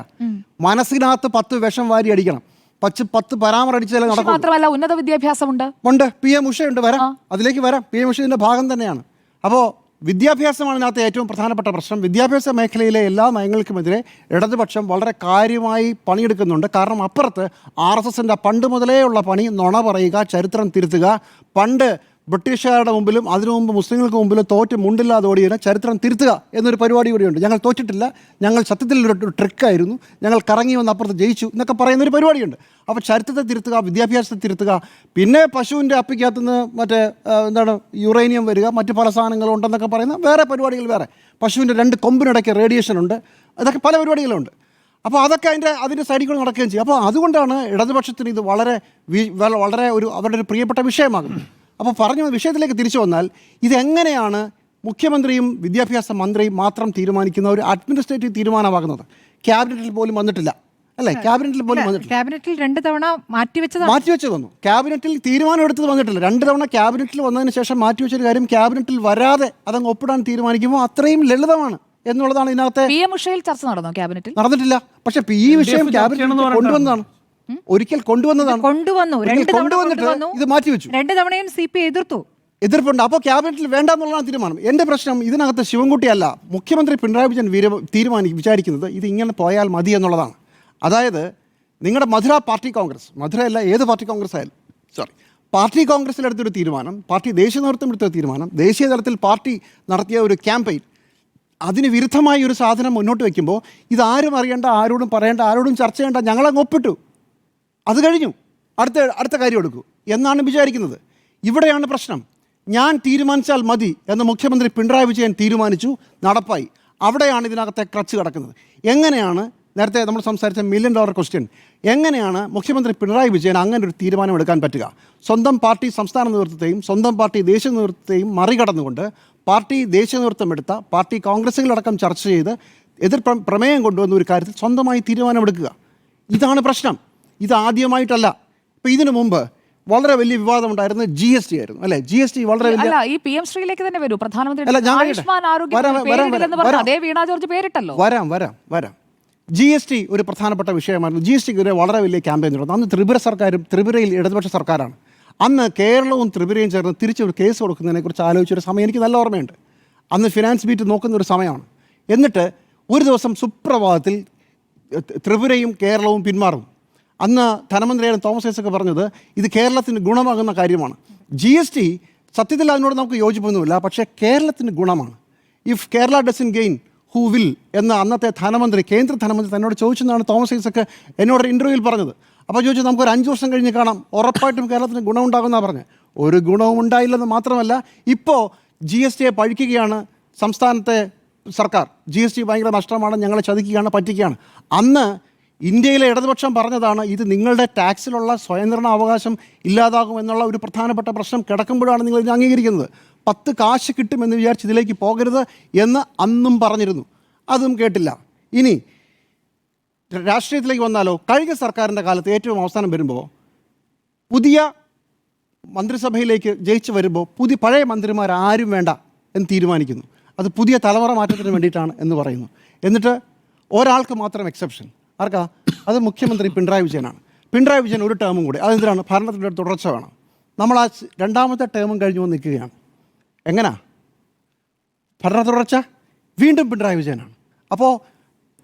മനസ്സിനകത്ത് 10 വിഷം വാരി അടിക്കണം. 10 പരാമറടിച്ചാൽ നടക്കും. മാത്രമല്ല ഉന്നത വിദ്യാഭ്യാസമുണ്ട്, PM ഉഷയുണ്ട്, അതിലേക്ക് വരാം. PM ഉഷ ഇതിൻ്റെ ഭാഗം തന്നെയാണ്. അപ്പോൾ വിദ്യാഭ്യാസമാണ് ഇതിനകത്ത് ഏറ്റവും പ്രധാനപ്പെട്ട പ്രശ്നം. വിദ്യാഭ്യാസ മേഖലയിലെ എല്ലാ നയങ്ങൾക്കുമെതിരെ ഇടതുപക്ഷം വളരെ കാര്യമായി പണിയെടുക്കുന്നുണ്ട്. കാരണം അപ്പുറത്ത് RSSൻ്റെ പണ്ട് മുതലേ ഉള്ള പണി നുണ പറയുക, ചരിത്രം തിരുത്തുക. പണ്ട് ബ്രിട്ടീഷുകാരുടെ മുമ്പിലും അതിനു മുമ്പ് മുസ്ലിങ്ങൾക്ക് മുമ്പിലും തോറ്റ് മുണ്ടില്ലാതെ ഓടിയതിന് ചരിത്രം തിരുത്തുക എന്നൊരു പരിപാടി കൂടിയുണ്ട്. ഞങ്ങൾ തോറ്റിട്ടില്ല, ഞങ്ങൾ സത്യത്തിലൊരു ട്രിക്കായിരുന്നു, ഞങ്ങൾ കറങ്ങി വന്ന് അപ്പുറത്ത് ജയിച്ചു എന്നൊക്കെ പറയുന്നൊരു പരിപാടിയുണ്ട്. അപ്പോൾ ചരിത്രത്തെ തിരുത്തുക, വിദ്യാഭ്യാസത്തെ തിരുത്തുക. പിന്നെ പശുവിൻ്റെ അപ്പിക്കകത്തുനിന്ന് മറ്റേ യുറേനിയം വരിക, മറ്റ് പല സാധനങ്ങളും ഉണ്ടെന്നൊക്കെ പറയുന്ന വേറെ പരിപാടികൾ വേറെ. പശുവിൻ്റെ 2 കൊമ്പിനിടയ്ക്ക് റേഡിയേഷൻ ഉണ്ട്, അതൊക്കെ പല പരിപാടികളുണ്ട്. അപ്പോൾ അതൊക്കെ അതിൻ്റെ സൈഡിൽ കൂടെ നടക്കുകയും ചെയ്യും. അപ്പോൾ അതുകൊണ്ടാണ് ഇടതുപക്ഷത്തിന് ഇത് വളരെ അവരുടെ ഒരു പ്രിയപ്പെട്ട വിഷയമാകുന്നത്. അപ്പോൾ പറഞ്ഞ വിഷയത്തിലേക്ക് തിരിച്ചു വന്നാൽ, ഇതെങ്ങനെയാണ് മുഖ്യമന്ത്രിയും വിദ്യാഭ്യാസ മന്ത്രിയും മാത്രം തീരുമാനിക്കുന്ന ഒരു അഡ്മിനിസ്ട്രേറ്റീവ് തീരുമാനമാകുന്നത്? ക്യാബിനറ്റിൽ പോലും വന്നിട്ടില്ല, അല്ലേ? ക്യാബിനറ്റിൽ പോലും വന്നിട്ടില്ല. ക്യാബിനറ്റിൽ 2 തവണ മാറ്റിവെച്ച് വന്നു. ക്യാബിനറ്റിൽ തീരുമാനം എടുത്തത് വന്നിട്ടില്ല. 2 തവണ ക്യാബിനറ്റിൽ വന്നതിന് ശേഷം മാറ്റിവെച്ചൊരു കാര്യം ക്യാബിനറ്റിൽ വരാതെ അതങ്ങ് ഒപ്പിടാൻ തീരുമാനിക്കുമ്പോൾ അത്രയും ലളിതമാണ് എന്നുള്ളതാണ് ഇതിനകത്തെ. PM ഉഷയിൽ ചർച്ച നടന്നോ? ക്യാബിനറ്റിൽ നടന്നിട്ടില്ല. പക്ഷെ ഈ വിഷയം ക്യാബിനറ്റിൽ കൊണ്ടുവന്നതാണ്, ഒരിക്കൽ കൊണ്ടുവന്നിട്ട് ഇത് മാറ്റിവെച്ചു. 2 തവണയും CPI എതിർപ്പുണ്ട്. അപ്പോൾ ക്യാബിനറ്റിൽ വേണ്ട എന്നുള്ളതാണ് തീരുമാനം. എൻ്റെ പ്രശ്നം ഇതിനകത്ത് ശിവൻകുട്ടിയല്ല, മുഖ്യമന്ത്രി പിണറായി വിജയൻ വിചാരിക്കുന്നത് ഇത് ഇങ്ങനെ പോയാൽ മതി എന്നുള്ളതാണ്. അതായത് നിങ്ങളുടെ മധുരയല്ല, ഏത് പാർട്ടി കോൺഗ്രസ് ആയാലും പാർട്ടി കോൺഗ്രസിലെടുത്തൊരു തീരുമാനം, പാർട്ടി ദേശീയ നേതൃത്വം എടുത്തൊരു തീരുമാനം, ദേശീയ തലത്തിൽ പാർട്ടി നടത്തിയ ഒരു ക്യാമ്പയിൻ, അതിന് വിരുദ്ധമായി ഒരു സാധനം മുന്നോട്ട് വയ്ക്കുമ്പോൾ ഇതാരും അറിയേണ്ട, ആരോടും പറയേണ്ട, ആരോടും ചർച്ച ചെയ്യേണ്ട, ഞങ്ങളങ്ങ് ഒപ്പിട്ടു, അത് കഴിഞ്ഞു, അടുത്ത കാര്യം എടുക്കൂ എന്നാണ് വിചാരിക്കുന്നത്. ഇവിടെയാണ് പ്രശ്നം. ഞാൻ തീരുമാനിച്ചാൽ മതി എന്ന് മുഖ്യമന്ത്രി പിണറായി വിജയൻ തീരുമാനിച്ചു, നടപ്പായി. അവിടെയാണ് ഇതിനകത്തെ ക്രച്ച് കിടക്കുന്നത്. എങ്ങനെയാണ് നേരത്തെ നമ്മൾ സംസാരിച്ച $1 million ക്വസ്റ്റ്യൻ, എങ്ങനെയാണ് മുഖ്യമന്ത്രി പിണറായി വിജയൻ അങ്ങനെ ഒരു തീരുമാനം എടുക്കാൻ പറ്റുക? സ്വന്തം പാർട്ടി സംസ്ഥാന നേതൃത്വത്തെയും സ്വന്തം പാർട്ടി ദേശീയ നേതൃത്വത്തെയും മറികടന്നുകൊണ്ട് പാർട്ടി ദേശീയ നേതൃത്വം എടുത്ത പാർട്ടി കോൺഗ്രസുകളടക്കം ചർച്ച ചെയ്ത് പ്രമേയം കൊണ്ടുവന്ന ഒരു കാര്യത്തിൽ സ്വന്തമായി തീരുമാനമെടുക്കുക. ഇതാണ് പ്രശ്നം. ഇത് ആദ്യമായിട്ടല്ല. ഇപ്പോൾ ഇതിനു മുമ്പ് വളരെ വലിയ വിവാദം ഉണ്ടായിരുന്നത് GST ആയിരുന്നു, അല്ലെ? GST വളരെ വലിയ ഈ PM ശ്രീയിലേക്ക് തന്നെ വരൂ. പ്രധാനമന്ത്രി ആയുഷ്മാൻ ആരോഗ്യ വീണ ജോർജ് പേരിട്ടല്ലോ. വരാം. GST ഒരു പ്രധാനപ്പെട്ട വിഷയമായിരുന്നു. GSTക്കെതിരെ വളരെ വലിയ ക്യാമ്പയിൻ നടന്നു. അന്ന് ത്രിപുരയിൽ ഇടതുപക്ഷ സർക്കാരാണ്. അന്ന് കേരളവും ത്രിപുരയും ചേർന്ന് തിരിച്ചൊരു കേസ് കൊടുക്കുന്നതിനെക്കുറിച്ച് ആലോചിച്ചൊരു സമയം എനിക്ക് നല്ല ഓർമ്മയുണ്ട്. അന്ന് ഫിനാൻസ് ബീറ്റ് നോക്കുന്ന ഒരു സമയമാണ്. എന്നിട്ട് ഒരു ദിവസം സുപ്രഭാതത്തിൽ ത്രിപുരയും കേരളവും പിന്മാറും. അന്ന് ധനമന്ത്രിയായ തോമസ് ഐസക് പറഞ്ഞത് ഇത് കേരളത്തിന് ഗുണമാകുന്ന കാര്യമാണ്. GST സത്യത്തിൽ അതിനോട് നമുക്ക് യോജിപ്പൊന്നുമില്ല. പക്ഷേ കേരളത്തിന് ഗുണമാണ്. If Kerala doesn't gain who will എന്ന അന്നത്തെ ധനമന്ത്രി, കേന്ദ്ര ധനമന്ത്രി തന്നോട് ചോദിച്ചെന്നാണ് തോമസ് ഐസക്ക് എന്നോട് ഇന്റർവ്യൂവിൽ പറഞ്ഞത്. അപ്പോൾ ചോദിച്ചു നമുക്കൊരു 5 വർഷം കഴിഞ്ഞ് കാണാം, ഉറപ്പായിട്ടും കേരളത്തിന് ഗുണമുണ്ടാകുമെന്നാണ് പറഞ്ഞത്. ഒരു ഗുണവും ഉണ്ടായില്ലെന്ന് മാത്രമല്ല, ഇപ്പോൾ GST പഴിക്കുകയാണ് സംസ്ഥാനത്തെ സർക്കാർ. GST ഭയങ്കര നഷ്ടമാണ്, ഞങ്ങളെ ചതിക്കുകയാണ്, പറ്റിക്കുകയാണ്. അന്ന് ഇന്ത്യയിലെ ഇടതുപക്ഷം പറഞ്ഞതാണ് ഇത് നിങ്ങളുടെ ടാക്സിലുള്ള സ്വയംഭരണ അവകാശം ഇല്ലാതാകുമെന്നുള്ള ഒരു പ്രധാനപ്പെട്ട പ്രശ്നം കിടക്കുമ്പോഴാണ് നിങ്ങൾ ഇതിനെ അംഗീകരിക്കുന്നത്. 10 കാശ് കിട്ടുമെന്ന് വിചാരിച്ച് ഇതിലേക്ക് പോകരുത് എന്ന് അന്നും പറഞ്ഞിരുന്നു. അതും കേട്ടില്ല. ഇനി രാഷ്ട്രീയത്തിലേക്ക് വന്നാലോ, കഴിഞ്ഞ സർക്കാരിൻ്റെ കാലത്ത് ഏറ്റവും അവസാനം വരുമ്പോൾ പുതിയ മന്ത്രിസഭയിലേക്ക് ജയിച്ച് വരുമ്പോൾ പഴയ മന്ത്രിമാർ ആരും വേണ്ട എന്ന് തീരുമാനിക്കുന്നു. അത് പുതിയ തലമുറ മാറ്റത്തിന് വേണ്ടിയിട്ടാണ് എന്ന് പറയുന്നു. എന്നിട്ട് ഒരാൾക്ക് മാത്രം എക്സെപ്ഷൻ. ആർക്കാ? അത് മുഖ്യമന്ത്രി പിണറായി വിജയനാണ്. പിണറായി വിജയൻ ഒരു ടേമും കൂടി, അതെന്തിനാണ്? ഭരണത്തിൻ്റെ തുടർച്ച വേണം. നമ്മൾ ആ 2ാമത്തെ ടേമും കഴിഞ്ഞു വന്ന് നിൽക്കുകയാണ്. എങ്ങനാ ഭരണ തുടർച്ച? വീണ്ടും പിണറായി വിജയനാണ്. അപ്പോൾ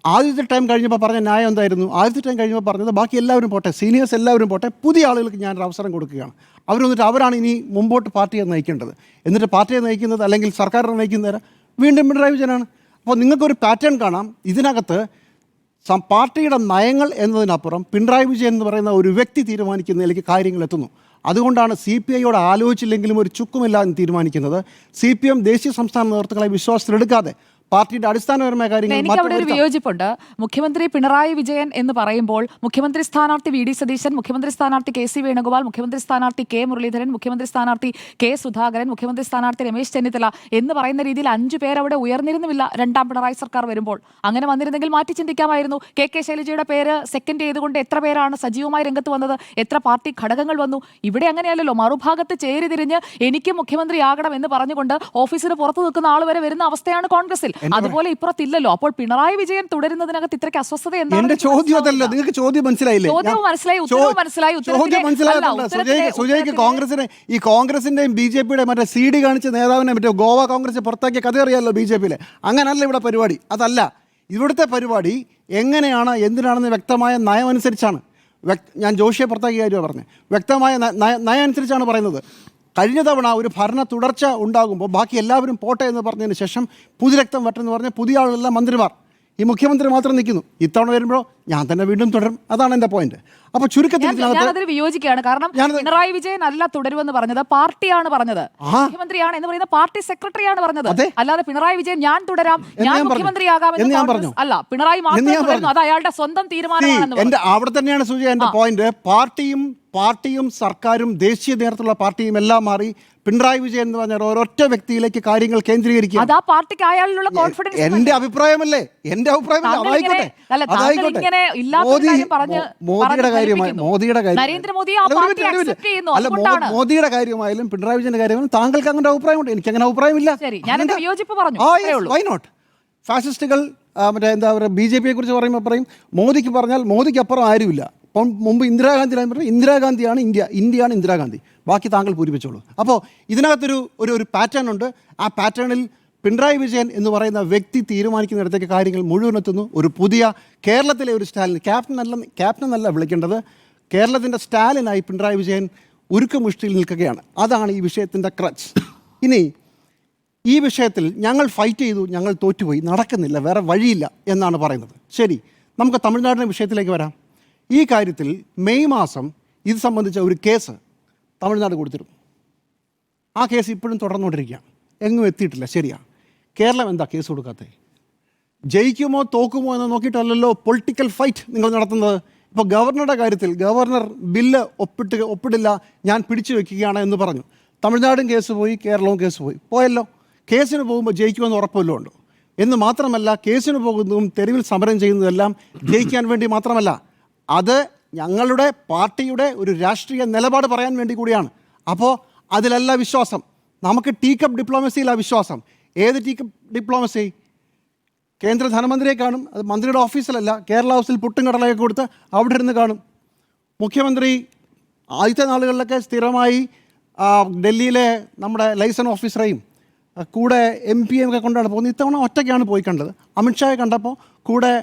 ആദ്യത്തെ ടൈം കഴിഞ്ഞപ്പോൾ പറഞ്ഞ ന്യായം എന്തായിരുന്നു? ആദ്യത്തെ ടൈം കഴിഞ്ഞപ്പോൾ പറഞ്ഞത് ബാക്കി എല്ലാവരും പോട്ടെ, സീനിയേഴ്സ് എല്ലാവരും പോട്ടെ, പുതിയ ആളുകൾക്ക് ഞാനൊരു അവസരം കൊടുക്കുകയാണ്. അവർ വന്നിട്ട് അവരാണ് ഇനി മുമ്പോട്ട് പാർട്ടിയെ നയിക്കേണ്ടത്. എന്നിട്ട് പാർട്ടിയെ നയിക്കുന്നത് അല്ലെങ്കിൽ സർക്കാരിനെ നയിക്കുന്നവരെ വീണ്ടും പിണറായി വിജയനാണ്. അപ്പോൾ നിങ്ങൾക്കൊരു പാറ്റേൺ കാണാം. ഇതിനകത്ത് പാർട്ടിയുടെ നയങ്ങൾ എന്നതിനപ്പുറം പിണറായി വിജയൻ എന്ന് പറയുന്ന ഒരു വ്യക്തി തീരുമാനിക്കുന്നതിലേക്ക് കാര്യങ്ങൾ എത്തുന്നു. അതുകൊണ്ടാണ് CPIയോട് ആലോചിച്ചില്ലെങ്കിലും ഒരു ചുക്കുമില്ല എന്ന് തീരുമാനിക്കുന്നത്. CPM ദേശീയ സംസ്ഥാന നേതൃത്വങ്ങളെ വിശ്വാസത്തിലെടുക്കാതെ പാർട്ടിയുടെ അടിസ്ഥാനപരമായ കാര്യങ്ങൾ എനിക്ക് അവിടെ ഒരു വിയോജിപ്പുണ്ട്. മുഖ്യമന്ത്രി പിണറായി വിജയൻ എന്ന് പറയുമ്പോൾ മുഖ്യമന്ത്രി സ്ഥാനാർത്ഥി VD സതീശൻ, മുഖ്യമന്ത്രി സ്ഥാനാർത്ഥി KC വേണുഗോപാൽ, മുഖ്യമന്ത്രി സ്ഥാനാർത്ഥി K മുരളീധരൻ, മുഖ്യമന്ത്രി സ്ഥാനാർത്ഥി K സുധാകരൻ, മുഖ്യമന്ത്രി സ്ഥാനാർത്ഥി രമേശ് ചെന്നിത്തല എന്ന് പറയുന്ന രീതിയിൽ 5 പേർ അവിടെ ഉയർന്നിരുന്നുമില്ല 2ാം പിണറായി സർക്കാർ വരുമ്പോൾ. അങ്ങനെ വന്നിരുന്നെങ്കിൽ മാറ്റി ചിന്തിക്കാമായിരുന്നു. KK ശൈലജയുടെ പേര് സെക്കൻഡ് ചെയ്തുകൊണ്ട് എത്ര പേരാണ് സജീവമായി രംഗത്ത് വന്നത്, എത്ര പാർട്ടി ഘടകങ്ങൾ വന്നു. ഇവിടെ അങ്ങനെയല്ലല്ലോ. മറുഭാഗത്ത് ചേരിതിരിഞ്ഞ് എനിക്ക് മുഖ്യമന്ത്രിയാകണം എന്ന് പറഞ്ഞുകൊണ്ട് ഓഫീസിന് പുറത്തു നിൽക്കുന്ന ആൾ വരെ വരുന്ന അവസ്ഥയാണ് കോൺഗ്രസിൽ. അതുപോലെ ഇപ്പുറത്തില്ലല്ലോ. അപ്പോൾ പിണറായി വിജയൻ തുടരുന്നതിനകത്ത് ഇത്രയ്ക്ക് അസ്വസ്ഥത എന്താണ്? എന്റെ ചോദ്യം അതല്ല. നിങ്ങൾക്ക് ചോദ്യം മനസ്സിലായില്ലേ? ചോദ്യം മനസ്സിലായി, ഉത്തരവ് മനസ്സിലായി. ചോദ്യം മനസ്സിലായിട്ടുണ്ട്. സുജയ്ക്ക് കോൺഗ്രസിന്റെയും BJPയുടെയും മറ്റേ CD കാണിച്ച നേതാവിനെ മറ്റേ ഗോവ കോൺഗ്രസ് പുറത്താക്കിയ കഥ അറിയാമല്ലോ BJPയിലെ. അങ്ങനല്ല ഇവിടെ പരിപാടി. അതല്ല ഇവിടുത്തെ പരിപാടി. എങ്ങനെയാണ് എന്തിനാണെന്ന് വ്യക്തമായ നയമനുസരിച്ചാണ്. ഞാൻ ജോഷിയെ പുറത്താക്കിയ കാര്യമാണ് പറഞ്ഞത്. വ്യക്തമായ നയം അനുസരിച്ചാണ് പറയുന്നത്. കഴിഞ്ഞ തവണ ഒരു ഭരണ തുടർച്ച ഉണ്ടാകുമ്പോൾ ബാക്കി എല്ലാവരും പോട്ടെ എന്ന് പറഞ്ഞതിന് ശേഷം പുതുരക്തം വട്ടെന്ന് പറഞ്ഞ് പുതിയ ആളുകളെല്ലാം മന്ത്രിമാർ, ഈ മുഖ്യമന്ത്രി മാത്രം നിൽക്കുന്നു. ഇത്തവണ വരുമ്പോൾ ഞാൻ തന്നെ വീണ്ടും തുടരും. അതാണ് എൻ്റെ പോയിന്റ്. അപ്പോൾ ചുരുക്കത്തിൽ ഞാനതിൽ വിയോജിക്കുകയാണ്. കാരണം പിണറായി വിജയൻ അല്ല തുടരുമെന്ന് പറഞ്ഞത്, പാർട്ടിയാണ് പറഞ്ഞത്. മുഖ്യമന്ത്രിയാണ് എന്ന് പറയുന്ന പാർട്ടി സെക്രട്ടറിയാണ് പറഞ്ഞത്. അല്ലാതെ പിണറായി വിജയൻ ഞാൻ തുടരാം, ഞാൻ മുഖ്യമന്ത്രിയാകാമെന്ന് ഞാൻ പറഞ്ഞു അല്ല. പിണറായി മാത്രം തുടരുന്നു. അത് അയാളുടെ സ്വന്തം തീരുമാനമാണ്. അവിടെ തന്നെയാണ് സുജയ എൻ്റെ പോയിന്റ്. പാർട്ടിയും സർക്കാരും ദേശീയ നേതൃത്വമുള്ള പാർട്ടിയും എല്ലാം മാറി പിണറായി വിജയൻ എന്ന് പറഞ്ഞ ഒരൊറ്റ വ്യക്തിയിലേക്ക് കാര്യങ്ങൾ കേന്ദ്രീകരിക്കുക. അത് ആ പാർട്ടിക്ക് അയാളിലുള്ള കോൺഫിഡൻസ്. എന്റെ അഭിപ്രായമല്ലേ, എന്റെ അഭിപ്രായമല്ലേ, അതായിക്കോട്ടെ. മോദിയുടെ കാര്യമായാലും പിണറായി വിജയന്റെ കാര്യമായാലും താങ്കൾക്ക് അങ്ങനെ അഭിപ്രായമുണ്ട്, എനിക്ക് അങ്ങനെ അഭിപ്രായമില്ല. Why not? ഫാസിസ്റ്റുകൾ മറ്റേ എന്താ പറയുക, BJPയെ കുറിച്ച് പറയുമ്പോൾ പറയും മോദിക്ക് പറഞ്ഞാൽ മോദിക്ക് അപ്പുറം ആരുമില്ല. അപ്പം മുമ്പ് ഇന്ദിരാഗാന്ധിയിലാണ് പറഞ്ഞത്, ഇന്ദിരാഗാന്ധിയാണ് ഇന്ത്യയാണ് ഇന്ദിരാഗാന്ധി, ബാക്കി താങ്കൾ പൂരിപ്പിച്ചോളൂ. അപ്പോൾ ഇതിനകത്തൊരു ഒരു പാറ്റേൺ ഉണ്ട്. ആ പാറ്റേണിൽ പിണറായി വിജയൻ എന്ന് പറയുന്ന വ്യക്തി തീരുമാനിക്കുന്നിടത്തേക്ക് കാര്യങ്ങൾ മുഴുവനെത്തുന്നു. ഒരു പുതിയ കേരളത്തിലെ ഒരു സ്റ്റാലിൻ, ക്യാപ്റ്റൻ എന്നല്ല വിളിക്കേണ്ടത്, കേരളത്തിൻ്റെ സ്റ്റാലിനായി പിണറായി വിജയൻ ഉരുക്കുമുഷ്ടിയിൽ നിൽക്കുകയാണ്. അതാണ് ഈ വിഷയത്തിൻ്റെ ക്രച്ച്. ഇനി ഈ വിഷയത്തിൽ ഞങ്ങൾ ഫൈറ്റ് ചെയ്തു, ഞങ്ങൾ തോറ്റുപോയി, നടക്കുന്നില്ല, വേറെ വഴിയില്ല എന്നാണ് പറയുന്നത്. ശരി, നമുക്ക് തമിഴ്നാടിൻ്റെ വിഷയത്തിലേക്ക് വരാം. ഈ കാര്യത്തിൽ മെയ് മാസം ഇത് സംബന്ധിച്ച ഒരു കേസ് തമിഴ്നാട് കൊടുത്തിരുന്നു. ആ കേസ് ഇപ്പോഴും തുടർന്നുകൊണ്ടിരിക്കുകയാണ്, എങ്ങും എത്തിയിട്ടില്ല. ശരിയാണ്. കേരളം എന്താ കേസ് കൊടുക്കാത്തത്? ജയിക്കുമോ തോക്കുമോ എന്ന് നോക്കിയിട്ടല്ലല്ലോ പൊളിറ്റിക്കൽ ഫൈറ്റ് നിങ്ങൾ നടത്തുന്നത്. ഇപ്പോൾ ഗവർണറുടെ കാര്യത്തിൽ ഗവർണർ ബില്ല് ഒപ്പിടില്ല, ഞാൻ പിടിച്ചു വയ്ക്കുകയാണ് എന്ന് പറഞ്ഞു. തമിഴ്നാടും കേസ് പോയി, കേരളവും കേസ് പോയല്ലോ. കേസിന് പോകുമ്പോൾ ജയിക്കുമെന്ന് ഉറപ്പല്ലോ ഉണ്ടോ? എന്ന് മാത്രമല്ല, കേസിന് പോകുന്നതും തെരുവിൽ സമരം ചെയ്യുന്നതെല്ലാം ജയിക്കാൻ വേണ്ടി മാത്രമല്ല, അത് ഞങ്ങളുടെ പാർട്ടിയുടെ ഒരു രാഷ്ട്രീയ നിലപാട് പറയാൻ വേണ്ടി കൂടിയാണ്. അപ്പോൾ അതിലല്ല വിശ്വാസം. നമുക്ക് ടീ കപ്പ് ഡിപ്ലോമസിയിലാണ് വിശ്വാസം. ഏത് ടീ കപ്പ് ഡിപ്ലോമസി? കേന്ദ്ര ധനമന്ത്രിയെ കാണും, അത് മന്ത്രിയുടെ ഓഫീസിലല്ല, കേരള ഹൗസിൽ പുട്ടും കടലയൊക്കെ കൊടുത്ത് അവിടെ ഇരുന്ന് കാണും. മുഖ്യമന്ത്രി ആദ്യത്തെ നാളുകളിലൊക്കെ സ്ഥിരമായി ഡൽഹിയിലെ നമ്മുടെ ലൈസൻസ് ഓഫീസറെയും കൂടെ MP ഒക്കെ കൊണ്ടാണ് പോകുന്നത്. ഇത്തവണ ഒറ്റയ്ക്കാണ് പോയി കണ്ടത്. അമിത്ഷായെ കണ്ടപ്പോൾ കൂടെ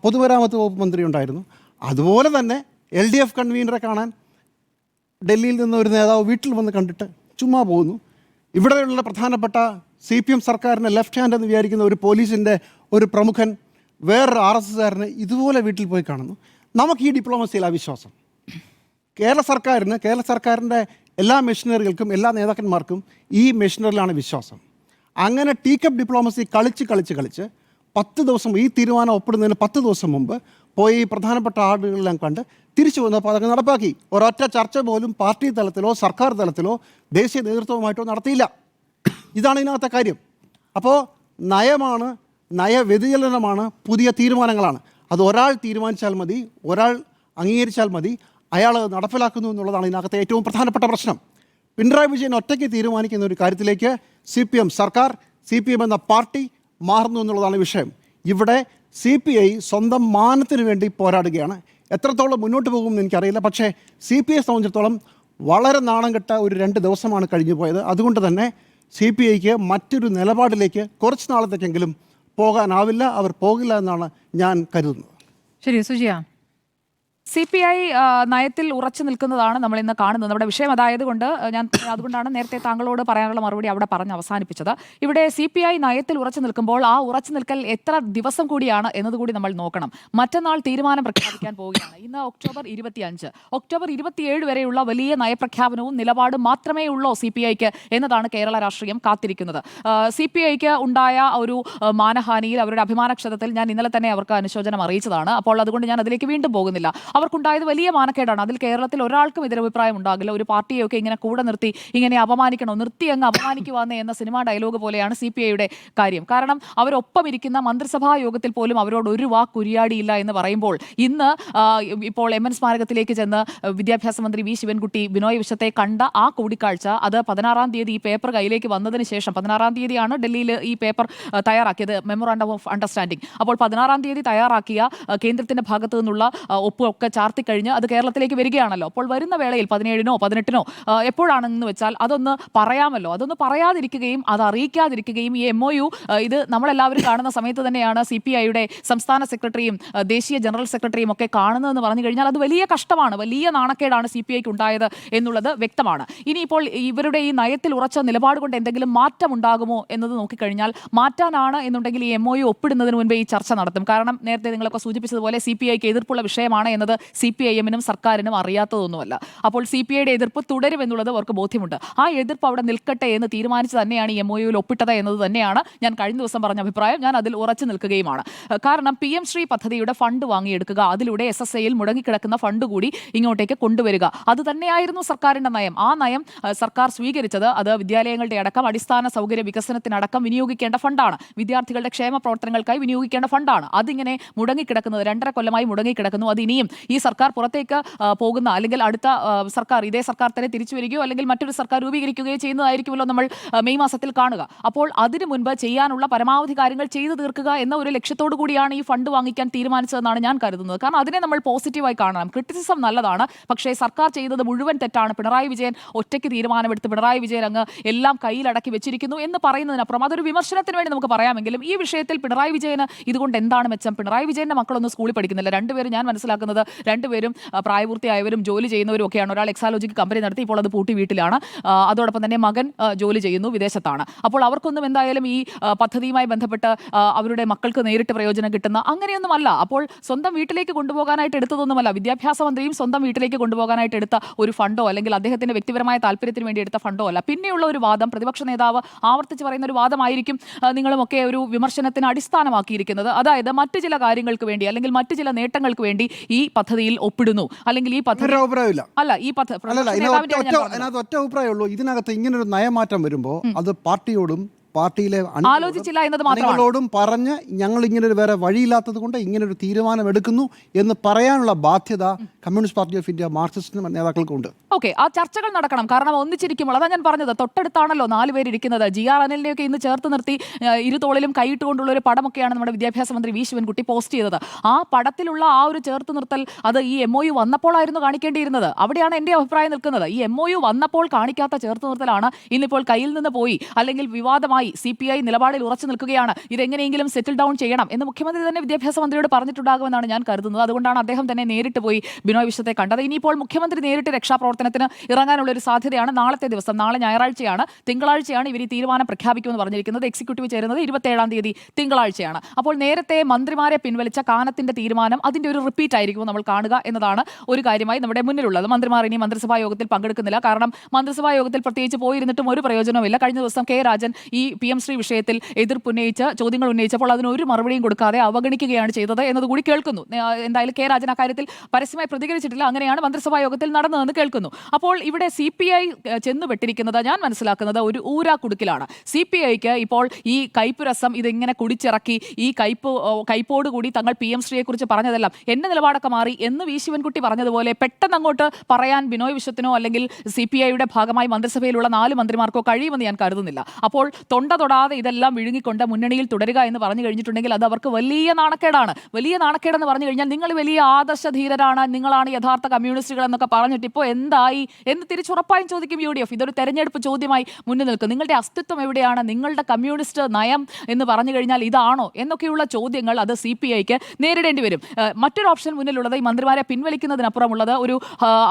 പൊതുമരാമത്ത് വകുപ്പ് മന്ത്രി ഉണ്ടായിരുന്നു. അതുപോലെ തന്നെ LDF കൺവീനറെ കാണാൻ ഡൽഹിയിൽ നിന്ന് ഒരു നേതാവ് വീട്ടിൽ വന്ന് കണ്ടിട്ട് ചുമ്മാ പോകുന്നു. ഇവിടെയുള്ള പ്രധാനപ്പെട്ട CPM സർക്കാരിൻ്റെ ലെഫ്റ്റ് ഹാൻഡ് എന്ന് വിചാരിക്കുന്ന ഒരു പോലീസിൻ്റെ ഒരു പ്രമുഖൻ വേറൊരു RSSകാരനെ ഇതുപോലെ വീട്ടിൽ പോയി കാണുന്നു. നമുക്ക് ഈ ഡിപ്ലോമസിയിലാണ് വിശ്വാസം. കേരള സർക്കാരിൻ്റെ എല്ലാ മെഷീനറികൾക്കും എല്ലാ നേതാക്കന്മാർക്കും ഈ മെഷീനറിയിലാണ് വിശ്വാസം. അങ്ങനെ ടീക്കപ്പ് ഡിപ്ലോമസി കളിച്ച് 10 ദിവസം ഈ തീരുമാനം ഒപ്പിടുന്നതിന് 10 ദിവസം മുമ്പ് പോയി പ്രധാനപ്പെട്ട ആളുകളെല്ലാം കണ്ട് തിരിച്ചു വന്നപ്പോൾ അതൊക്കെ നടപ്പാക്കി. ഒരൊറ്റ ചർച്ച പോലും പാർട്ടി തലത്തിലോ സർക്കാർ തലത്തിലോ ദേശീയ നേതൃത്വവുമായിട്ടോ നടത്തിയില്ല. ഇതാണ് ഇതിനകത്തെ കാര്യം. അപ്പോൾ നയമാണ്, നയവ്യതിചലനമാണ്, പുതിയ തീരുമാനങ്ങളാണ്. അത് ഒരാൾ തീരുമാനിച്ചാൽ മതി, ഒരാൾ അംഗീകരിച്ചാൽ മതി, അയാൾ നടപ്പിലാക്കുന്നു എന്നുള്ളതാണ് ഇതിനകത്തെ ഏറ്റവും പ്രധാനപ്പെട്ട പ്രശ്നം. പിണറായി വിജയൻ ഒറ്റയ്ക്ക് തീരുമാനിക്കുന്ന ഒരു കാര്യത്തിലേക്ക് CPM സർക്കാർ, CPM എന്ന പാർട്ടി മാറുന്നു എന്നുള്ളതാണ് വിഷയം. ഇവിടെ CPI സ്വന്തം മാനത്തിന് വേണ്ടി പോരാടുകയാണ്. എത്രത്തോളം മുന്നോട്ട് പോകുമെന്ന് എനിക്കറിയില്ല. പക്ഷേ CPI സംബന്ധിച്ചിടത്തോളം വളരെ നാണം കെട്ട ഒരു 2 ദിവസമാണ് കഴിഞ്ഞു പോയത്. അതുകൊണ്ട് തന്നെ CPIക്ക് മറ്റൊരു നിലപാടിലേക്ക് കുറച്ച് നാളത്തേക്കെങ്കിലും പോകാനാവില്ല, അവർ പോകില്ല എന്നാണ് ഞാൻ കരുതുന്നത്. ശരി, സുജിയ. CPI നയത്തിൽ ഉറച്ചു നിൽക്കുന്നതാണ് നമ്മൾ ഇന്ന് കാണുന്നത്. നമ്മുടെ വിഷയം അതായതുകൊണ്ട് അതുകൊണ്ടാണ് നേരത്തെ താങ്കളോട് പറയാനുള്ള മറുപടി അവിടെ പറഞ്ഞ് അവസാനിപ്പിച്ചത്. ഇവിടെ CPI നയത്തിൽ ഉറച്ചു നിൽക്കുമ്പോൾ ആ ഉറച്ചു നിൽക്കൽ എത്ര ദിവസം കൂടിയാണ് എന്നതുകൂടി നമ്മൾ നോക്കണം. മറ്റന്നാൾ തീരുമാനം പ്രഖ്യാപിക്കാൻ പോവുകയാണ്. ഇന്ന് ഒക്ടോബർ 25. ഒക്ടോബർ 27 വരെയുള്ള വലിയ നയപ്രഖ്യാപനവും നിലപാടും മാത്രമേ ഉള്ളൂ CPIക്ക് എന്നതാണ് കേരള രാഷ്ട്രീയം കാത്തിരിക്കുന്നത്. CPIക്ക് ഉണ്ടായ ഒരു മാനഹാനിയിൽ, അവരുടെ അഭിമാനക്ഷതത്തിൽ ഞാൻ ഇന്നലെ തന്നെ അവർക്ക് അനുശോചനം അറിയിച്ചതാണ്. അപ്പോൾ അതുകൊണ്ട് ഞാൻ അതിലേക്ക് വീണ്ടും പോകുന്നില്ല. അവർക്കുണ്ടായത് വലിയ മാനക്കേടാണ്. അതിൽ കേരളത്തിൽ ഒരാൾക്കും എതിരഭിപ്രായം ഉണ്ടാകില്ല. ഒരു പാർട്ടിയൊക്കെ ഇങ്ങനെ കൂടെ നിർത്തി ഇങ്ങനെ അപമാനിക്കണോ, നിർത്തി അങ്ങ് അപമാനിക്കുവാന്ന് എന്ന സിനിമാ ഡയലോഗ് പോലെയാണ് CPIയുടെ കാര്യം. കാരണം അവരൊപ്പം ഇരിക്കുന്ന മന്ത്രിസഭാ യോഗത്തിൽ പോലും അവരോട് ഒരു വാക്ക് ഉരിയാടിയില്ല എന്ന് പറയുമ്പോൾ ഇന്ന് ഇപ്പോൾ MN സ്മാരകത്തിലേക്ക് ചെന്ന് വിദ്യാഭ്യാസ മന്ത്രി V ശിവൻകുട്ടി ബിനോയ് വിശ്വത്തെ കണ്ട ആ കൂടിക്കാഴ്ച, അത് 16-ാം തീയതി ഈ പേപ്പർ കയ്യിലേക്ക് വന്നതിന് ശേഷം, 16-ാം തീയതിയാണ് ഡൽഹിയിൽ ഈ പേപ്പർ തയ്യാറാക്കിയത്, മെമ്മോറാണ്ടം ഓഫ് അണ്ടർസ്റ്റാൻഡിംഗ്. അപ്പോൾ 16-ാം തീയതി തയ്യാറാക്കിയ കേന്ദ്രത്തിന്റെ ഭാഗത്തു നിന്നുള്ള ഒപ്പൊക്കെ ചാർത്തിക്കഴിഞ്ഞ് അത് കേരളത്തിലേക്ക് വരികയാണല്ലോ. അപ്പോൾ വരുന്ന വേളയിൽ 17-നോ 18-നോ എപ്പോഴാണെന്ന് വെച്ചാൽ അതൊന്ന് പറയാമല്ലോ. അതൊന്ന് പറയാതിരിക്കുകയും അത് അറിയിക്കാതിരിക്കുകയും ഈ MOU ഇത് നമ്മളെല്ലാവരും കാണുന്ന സമയത്ത് തന്നെയാണ് CPIയുടെ സംസ്ഥാന സെക്രട്ടറിയും ദേശീയ ജനറൽ സെക്രട്ടറിയും ഒക്കെ കാണുന്നതെന്ന് പറഞ്ഞു കഴിഞ്ഞാൽ അത് വലിയ കഷ്ടമാണ്, വലിയ നാണക്കേടാണ് CPIക്ക് ഉണ്ടായത് എന്നുള്ളത് വ്യക്തമാണ്. ഇനിയിപ്പോൾ ഇവരുടെ ഈ നയത്തിൽ ഉറച്ച നിലപാട് കൊണ്ട് എന്തെങ്കിലും മാറ്റം ഉണ്ടാകുമോ എന്നത് നോക്കിക്കഴിഞ്ഞാൽ മാറ്റാനാണ് എന്നുണ്ടെങ്കിൽ ഈ MOU ഒപ്പിടുന്നതിന് മുൻപേ ഈ ചർച്ച നടത്തും. കാരണം നേരത്തെ നിങ്ങളൊക്കെ സൂചിപ്പിച്ചതുപോലെ CPIക്ക് എതിർപ്പുള്ള വിഷയമാണ് എന്നത് CPIM-നും സർക്കാരിനും അറിയാത്തതൊന്നുമല്ല. അപ്പോൾ CPIയുടെ എതിർപ്പ് തുടരുമെന്നുള്ളത് അവർക്ക് ബോധ്യമുണ്ട്. ആ എതിർപ്പ് അവിടെ നിൽക്കട്ടെ എന്ന് തീരുമാനിച്ച് തന്നെയാണ് ഈ MOU-ൽ ഒപ്പിട്ടത് എന്നത് തന്നെയാണ് ഞാൻ കഴിഞ്ഞ ദിവസം പറഞ്ഞ അഭിപ്രായം. ഞാൻ അതിൽ ഉറച്ചു നിൽക്കുകയുമാണ്. കാരണം PM ശ്രീ പദ്ധതിയുടെ ഫണ്ട് വാങ്ങിയെടുക്കുക, അതിലൂടെ SSAയിൽ മുടങ്ങിക്കിടക്കുന്ന ഫണ്ട് കൂടി ഇങ്ങോട്ടേക്ക് കൊണ്ടുവരിക, അത് തന്നെയായിരുന്നു സർക്കാരിന്റെ നയം. ആ നയം സർക്കാർ സ്വീകരിച്ചത് അത് വിദ്യാലയങ്ങളുടെ അടക്കം അടിസ്ഥാന സൗകര്യ വികസനത്തിനടക്കം വിനിയോഗിക്കേണ്ട ഫണ്ടാണ്, വിദ്യാർത്ഥികളുടെ ക്ഷേമ പ്രവർത്തനങ്ങൾക്കായി വിനിയോഗിക്കേണ്ട ഫണ്ടാണ്. അതിങ്ങനെ മുടങ്ങിക്കിടക്കുന്നത് 2.5 കൊല്ലമായി മുടങ്ങിക്കിടക്കുന്നു. അത് ഇനിയും ഈ സർക്കാർ പുറത്തേക്ക് പോകുന്ന, അല്ലെങ്കിൽ അടുത്ത സർക്കാർ, ഇതേ സർക്കാർ തന്നെ തിരിച്ചു വരികയോ അല്ലെങ്കിൽ മറ്റൊരു സർക്കാർ രൂപീകരിക്കുകയോ ചെയ്യുന്നതായിരിക്കുമല്ലോ നമ്മൾ മെയ് മാസത്തിൽ കാണുക. അപ്പോൾ അതിനു മുൻപ് ചെയ്യാനുള്ള പരമാവധി കാര്യങ്ങൾ ചെയ്തു തീർക്കുക എന്ന ഒരു ലക്ഷ്യത്തോടു കൂടിയാണ് ഈ ഫണ്ട് വാങ്ങിക്കാൻ തീരുമാനിച്ചതെന്നാണ് ഞാൻ കരുതുന്നത്. കാരണം അതിനെ നമ്മൾ പോസിറ്റീവായി കാണണം. ക്രിറ്റിസിസം നല്ലതാണ്, പക്ഷേ സർക്കാർ ചെയ്തത് മുഴുവൻ തെറ്റാണ്. പിണറായി വിജയൻ ഒറ്റയ്ക്ക് തീരുമാനമെടുത്ത് പിണറായി വിജയൻ അങ്ങ് എല്ലാം കയ്യിലടക്കി വെച്ചിരിക്കുന്നു എന്ന് പറയുന്നതിനപ്പുറം അതൊരു വിമർശനത്തിന് വേണ്ടി നമുക്ക് പറയാമെങ്കിലും ഈ വിഷയത്തിൽ പിണറായി വിജയന് ഇതുകൊണ്ട് എന്താണ് മെച്ചം? പിണറായി വിജയന്റെ മക്കളൊന്നും സ്കൂളിൽ പഠിക്കുന്നില്ല. രണ്ടുപേരും, ഞാൻ മനസ്സിലാക്കുന്നത് രണ്ടുപേരും പ്രായപൂർത്തിയായവരും ജോലി ചെയ്യുന്നവരും ഒക്കെയാണ്. ഒരാൾ എക്സാലോജിക്ക് കമ്പനി നടത്തി ഇപ്പോൾ അത് പൂട്ടി വീട്ടിലാണ്. അതോടൊപ്പം തന്നെ മകൻ ജോലി ചെയ്യുന്നു, വിദേശത്താണ്. അപ്പോൾ അവർക്കൊന്നും എന്തായാലും ഈ പദ്ധതിയുമായി ബന്ധപ്പെട്ട് അവരുടെ മക്കൾക്ക് നേരിട്ട് പ്രയോജനം കിട്ടുന്ന അങ്ങനെയൊന്നുമല്ല. അപ്പോൾ സ്വന്തം വീട്ടിലേക്ക് കൊണ്ടുപോകാനായിട്ട് എടുത്തതൊന്നുമല്ല. വിദ്യാഭ്യാസ മന്ത്രിയും സ്വന്തം വീട്ടിലേക്ക് കൊണ്ടുപോകാനായിട്ട് എടുത്ത ഒരു ഫണ്ടോ അല്ലെങ്കിൽ അദ്ദേഹത്തിന്റെ വ്യക്തിപരമായ താല്പര്യത്തിന് വേണ്ടി എടുത്ത ഫണ്ടോ അല്ല. പിന്നെയുള്ള ഒരു വാദം, പ്രതിപക്ഷ നേതാവ് ആവർത്തിച്ച് പറയുന്ന ഒരു വാദമായിരിക്കും നിങ്ങളുമൊക്കെ ഒരു വിമർശനത്തിന് അടിസ്ഥാനമാക്കിയിരിക്കുന്നത്. അതായത് മറ്റു ചില കാര്യങ്ങൾക്ക് വേണ്ടി അല്ലെങ്കിൽ മറ്റു ചില നേട്ടങ്ങൾക്ക് വേണ്ടി ഈ പദ്ധതിയിൽ ഒപ്പിടുന്നു, അല്ലെങ്കിൽ ഈ പദ്ധതി അല്ല ഈ ഒറ്റ അഭിപ്രായമുള്ളൂ. ഇതിനകത്ത് ഇങ്ങനൊരു നയമാറ്റം വരുമ്പോൾ അത് പാർട്ടിയോടും പാർട്ടിയിലെ ആലോചിച്ചില്ല എന്നത് അണികളോടും പറഞ്ഞ് ഞങ്ങൾ ഇങ്ങനൊരു വേറെ വഴിയില്ലാത്തത് കൊണ്ട് ഇങ്ങനൊരു തീരുമാനം എടുക്കുന്നു എന്ന് പറയാനുള്ള ബാധ്യത communist party of India Marxist നേതാക്കൾക്കുണ്ട്. ഓക്കെ, ആ ചർച്ചകൾ നടക്കണം. കാരണം ഒന്നിച്ചിരിക്കുമ്പോൾ, അതാ ഞാൻ പറഞ്ഞത്, തൊട്ടടുത്താണല്ലോ 4 പേര് ഇരിക്കുന്നത്. GR അനിലിനെയൊക്കെ ഇന്ന് ചേർത്ത് നിർത്തി ഇരുതോളിലും കൈയിട്ടുകൊണ്ടുള്ള ഒരു പടമൊക്കെയാണ് നമ്മുടെ വിദ്യാഭ്യാസ മന്ത്രി V ശിവൻകുട്ടി പോസ്റ്റ് ചെയ്തത്. ആ പടത്തിലുള്ള ആ ഒരു ചേർത്ത് നിർത്തൽ അത് ഈ MOU വന്നപ്പോഴായിരുന്നു കാണിക്കേണ്ടിയിരുന്നത്. അവിടെയാണ് എൻ്റെ അഭിപ്രായം നിൽക്കുന്നത്. ഈ MOU വന്നപ്പോൾ കാണിക്കാത്ത ചേർത്ത് നിർത്തലാണ് ഇന്നിപ്പോൾ കയ്യിൽ നിന്ന് പോയി അല്ലെങ്കിൽ വിവാദമായി ഭാഗമായി CPI നിലപാടിൽ ഉറച്ചു നിൽക്കുകയാണ്. ഇതെങ്ങനെയെങ്കിലും സെറ്റിൽ ഡൗൺ ചെയ്യണം എന്ന് മുഖ്യമന്ത്രി തന്നെ വിദ്യാഭ്യാസ മന്ത്രിയോട് പറഞ്ഞിട്ടുണ്ടാകുമെന്നാണ് ഞാൻ കരുതുന്നത്. അതുകൊണ്ടാണ് അദ്ദേഹം തന്നെ നേരിട്ട് പോയി ബിനോയ് വിശ്വത്തെ കണ്ടത്. ഇനിയിപ്പോൾ മുഖ്യമന്ത്രി നേരിട്ട് രക്ഷാപ്രവർത്തനത്തിന് ഇറങ്ങാനുള്ള ഒരു സാധ്യതയാണ് നാളത്തെ ദിവസം. നാളെ ഞായറാഴ്ചയാണ്, തിങ്കളാഴ്ചയാണ് ഇവർ ഈ തീരുമാനം പ്രഖ്യാപിക്കുമെന്ന് പറഞ്ഞിരിക്കുന്നത്. എക്സിക്യൂട്ടീവ് ചേരുന്നത് 27-ാം തീയതി തിങ്കളാഴ്ചയാണ്. അപ്പോൾ നേരത്തെ മന്ത്രിമാരെ പിൻവലിച്ച കാനത്തിന്റെ തീരുമാനം അതിന്റെ ഒരു റിപ്പീറ്റ് ആയിരിക്കും നമ്മൾ കാണുക എന്നതാണ് ഒരു കാര്യമായി നമ്മുടെ മുന്നിലുള്ളത്. മന്ത്രിമാർ ഇനി മന്ത്രിസഭാ യോഗത്തിൽ പങ്കെടുക്കുന്നില്ല. കാരണം മന്ത്രിസഭാ യോഗത്തിൽ പ്രത്യേകിച്ച് പോയിരുന്നിട്ടും ഒരു പ്രയോജനവുമില്ല. കഴിഞ്ഞ ദിവസം കെ രാജൻ ഈ PM ശ്രീ വിഷയത്തിൽ എതിർപ്പുന്നയിച്ച് ചോദ്യങ്ങൾ ഉന്നയിച്ചപ്പോൾ അതിനൊരു മറുപടിയും കൊടുക്കാതെ അവഗണിക്കുകയാണ് ചെയ്തത് എന്നതുകൂടി കേൾക്കുന്നു. എന്തായാലും കെ രാജൻ അക്കാര്യത്തിൽ പരസ്യമായി പ്രതികരിച്ചിട്ടില്ല. അങ്ങനെയാണ് മന്ത്രിസഭാ യോഗത്തിൽ നടന്നതെന്ന് കേൾക്കുന്നു. അപ്പോൾ ഇവിടെ CPI ചെന്നുപെട്ടിരിക്കുന്നത് ഞാൻ മനസ്സിലാക്കുന്നത് ഒരു ഊരാക്കുടുക്കിലാണ്. CPIക്ക് ഇപ്പോൾ ഈ കയ്പ് രസം ഇതിങ്ങനെ കുടിച്ചിറക്കി ഈ കയ്പോടുകൂടി തങ്ങൾ PM ശ്രീയെ കുറിച്ച് പറഞ്ഞതെല്ലാം എന്റെ നിലപാടൊക്കെ മാറി എന്ന് വി ശിവൻകുട്ടി പറഞ്ഞതുപോലെ പെട്ടെന്ന് അങ്ങോട്ട് പറയാൻ ബിനോയ് വിശ്വത്തിനോ അല്ലെങ്കിൽ CPIയുടെ ഭാഗമായി മന്ത്രിസഭയിലുള്ള 4 മന്ത്രിമാർക്കോ കഴിയുമെന്ന് ഞാൻ കരുതുന്നില്ല. അപ്പോൾ തൊണ്ട തൊടാതെ ഇതെല്ലാം വിഴുങ്ങിക്കൊണ്ട് മുന്നണിയിൽ തുടരുക എന്ന് പറഞ്ഞു കഴിഞ്ഞിട്ടുണ്ടെങ്കിൽ അത് അവർക്ക് വലിയ നാണക്കേടാണ്. വലിയ നാണക്കേടെന്ന് പറഞ്ഞു കഴിഞ്ഞാൽ നിങ്ങൾ വലിയ ആദർശധീരരാണ്, നിങ്ങളാണ് യഥാർത്ഥ കമ്മ്യൂണിസ്റ്റുകൾ എന്നൊക്കെ പറഞ്ഞിട്ട് ഇപ്പോൾ എന്തായി എന്ന് തിരിച്ചുറപ്പായും ചോദിക്കും UDF. ഇതൊരു തെരഞ്ഞെടുപ്പ് ചോദ്യമായി മുന്നിൽ നിൽക്കും. നിങ്ങളുടെ അസ്തിത്വം എവിടെയാണ്? നിങ്ങളുടെ കമ്മ്യൂണിസ്റ്റ് നയം എന്ന് പറഞ്ഞു കഴിഞ്ഞാൽ ഇതാണോ എന്നൊക്കെയുള്ള ചോദ്യങ്ങൾ അത് CPIക്ക് നേരിടേണ്ടി വരും. മറ്റൊരു ഓപ്ഷൻ മുന്നിലുള്ളത് ഈ മന്ത്രിമാരെ പിൻവലിക്കുന്നതിനപ്പുറമുള്ളത് ഒരു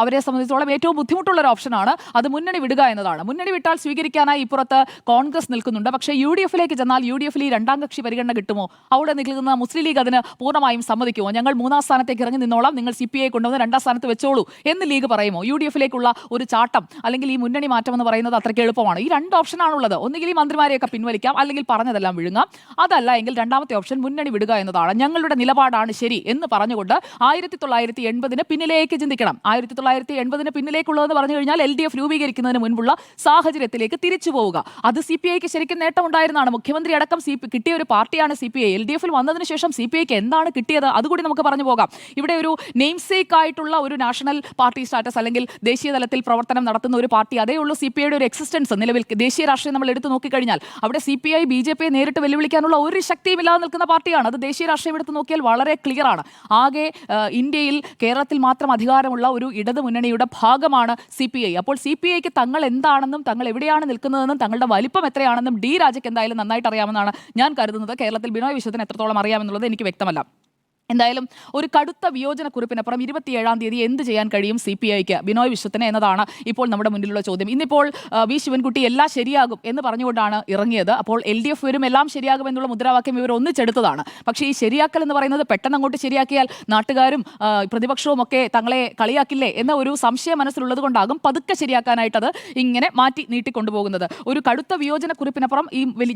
അവരെ സംബന്ധിച്ചിടത്തോളം ഏറ്റവും ബുദ്ധിമുട്ടുള്ള ഒരു ഓപ്ഷനാണ് അത് മുന്നണി വിടുക എന്നതാണ്. മുന്നണി വിട്ടാൽ സ്വീകരിക്കാനായി ഇപ്പുറത്ത് കോൺഗ്രസ് നിൽക്കുന്നുണ്ട്. പക്ഷേ UDFിലേക്ക് ചെന്നാൽ UDFിൽ ഈ രണ്ടാം കക്ഷി പരിഗണന കിട്ടുമോ? അവിടെ നിൽക്കുന്ന മുസ്ലിം ലീഗ് അതിന് പൂർണ്ണമായും സമ്മതിക്കുമോ? ഞങ്ങൾ 3-ാം സ്ഥാനത്തേക്ക് ഇറങ്ങി നിന്നോളാം, നിങ്ങൾ CPI കൊണ്ടുവന്ന് 2-ാം സ്ഥാനത്ത് വെച്ചോളൂ എന്ന് ലീഗ് പറയുമോ? UDFിലേക്കുള്ള ഒരു ചാട്ടം അല്ലെങ്കിൽ ഈ മുന്നണി മാറ്റം എന്ന് പറയുന്നത് അത്രയ്ക്ക് എളുപ്പമാണ്. ഈ 2 ഓപ്ഷനാണുള്ളത്. ഒന്നുകിൽ ഈ മന്ത്രിമാരെയൊക്കെ പിൻവലിക്കാം, അല്ലെങ്കിൽ പറഞ്ഞതെല്ലാം വിഴുങ്ങാം. അതല്ല എങ്കിൽ രണ്ടാമത്തെ ഓപ്ഷൻ മുന്നണി വിടുക എന്നതാണ്. ഞങ്ങളുടെ നിലപാടാണ് ശരി എന്ന് പറഞ്ഞുകൊണ്ട് 1980 പിന്നിലേക്ക് ചിന്തിക്കണം. 1980 പിന്നിലേക്കുള്ളതെന്ന് പറഞ്ഞു കഴിഞ്ഞാൽ LDF രൂപീകരിക്കുന്നതിന് മുൻപുള്ള സാഹചര്യത്തിലേക്ക് തിരിച്ചു പോവുക. അത് CPIക്ക് ശരിക്കും നേട്ടമുണ്ടായിരുന്നതാണ്. മുഖ്യമന്ത്രി അടക്കം കിട്ടിയ ഒരു പാർട്ടിയാണ് CPI. LDFിൽ വന്നതിന് ശേഷം CPIക്ക് എന്താണ് കിട്ടിയത് അതുകൂടി നമുക്ക് പറഞ്ഞു പോകാം. ഇവിടെ ഒരു നെയിംസേക്ക് ആയിട്ടുള്ള ഒരു നാഷണൽ പാർട്ടി സ്റ്റാറ്റസ് അല്ലെങ്കിൽ ദേശീയ തലത്തിൽ പ്രവർത്തനം നടത്തുന്ന ഒരു പാർട്ടി, അതേ ഉള്ളൂ CPIയുടെ ഒരു എക്സിസ്റ്റൻസ്. നിലവിൽ ദേശീയ രാഷ്ട്രീയം നമ്മൾ എടുത്തു നോക്കിക്കഴിഞ്ഞാൽ അവിടെ CPI BJPയെ നേരിട്ട് വെല്ലുവിളിക്കാനുള്ള ഒരു ശക്തിയും ഇല്ലാതെ നിൽക്കുന്ന പാർട്ടിയാണ്. അത് ദേശീയ രാഷ്ട്രീയം എടുത്ത് നോക്കിയാൽ വളരെ ക്ലിയർ ആണ്. ആകെ ഇന്ത്യയിൽ കേരളത്തിൽ മാത്രം അധികാരമുള്ള ഒരു ഇടതു മുന്നണിയുടെ ഭാഗമാണ് CPI. അപ്പോൾ CPIക്ക് തങ്ങൾ എന്താണെന്നും തങ്ങൾ എവിടെയാണ് നിൽക്കുന്നതെന്നും തങ്ങളുടെ വലിപ്പം എത്രയാണെന്നും D രാജയ്ക്ക് എന്തായാലും നന്നായിട്ട് അറിയാമെന്നാണ് ഞാൻ കരുതുന്നത്. കേരളത്തിൽ ബിനോയ് വിശ്വത്തിന് എത്രത്തോളം അറിയാമെന്നുള്ളത് എനിക്ക് വ്യക്തമല്ല. എന്തായാലും ഒരു കടുത്ത വിയോജന കുറിപ്പിനപ്പുറം 27-ാം തീയതി എന്ത് ചെയ്യാൻ കഴിയും CPIക്ക്, ബിനോയ് വിശ്വത്തിന് എന്നതാണ് ഇപ്പോൾ നമ്മുടെ മുന്നിലുള്ള ചോദ്യം. ഇന്നിപ്പോൾ വി ശിവൻകുട്ടി എല്ലാം ശരിയാകും എന്ന് പറഞ്ഞുകൊണ്ടാണ് ഇറങ്ങിയത്. അപ്പോൾ LDF വരും എല്ലാം ശരിയാകും എന്നുള്ള മുദ്രാവാക്യം ഇവർ ഒന്നിച്ചെടുത്തതാണ്. പക്ഷേ ഈ ശരിയാക്കൽ എന്ന് പറയുന്നത് പെട്ടെന്ന് അങ്ങോട്ട് ശരിയാക്കിയാൽ നാട്ടുകാരും പ്രതിപക്ഷവും ഒക്കെ തങ്ങളെ കളിയാക്കില്ലേ എന്ന ഒരു സംശയം മനസ്സിലുള്ളത് കൊണ്ടാകും പതുക്കെ ശരിയാക്കാനായിട്ട് അത് ഇങ്ങനെ മാറ്റി നീട്ടിക്കൊണ്ടുപോകുന്നത്. ഒരു കടുത്ത വിയോജന കുറിപ്പിനപ്പുറം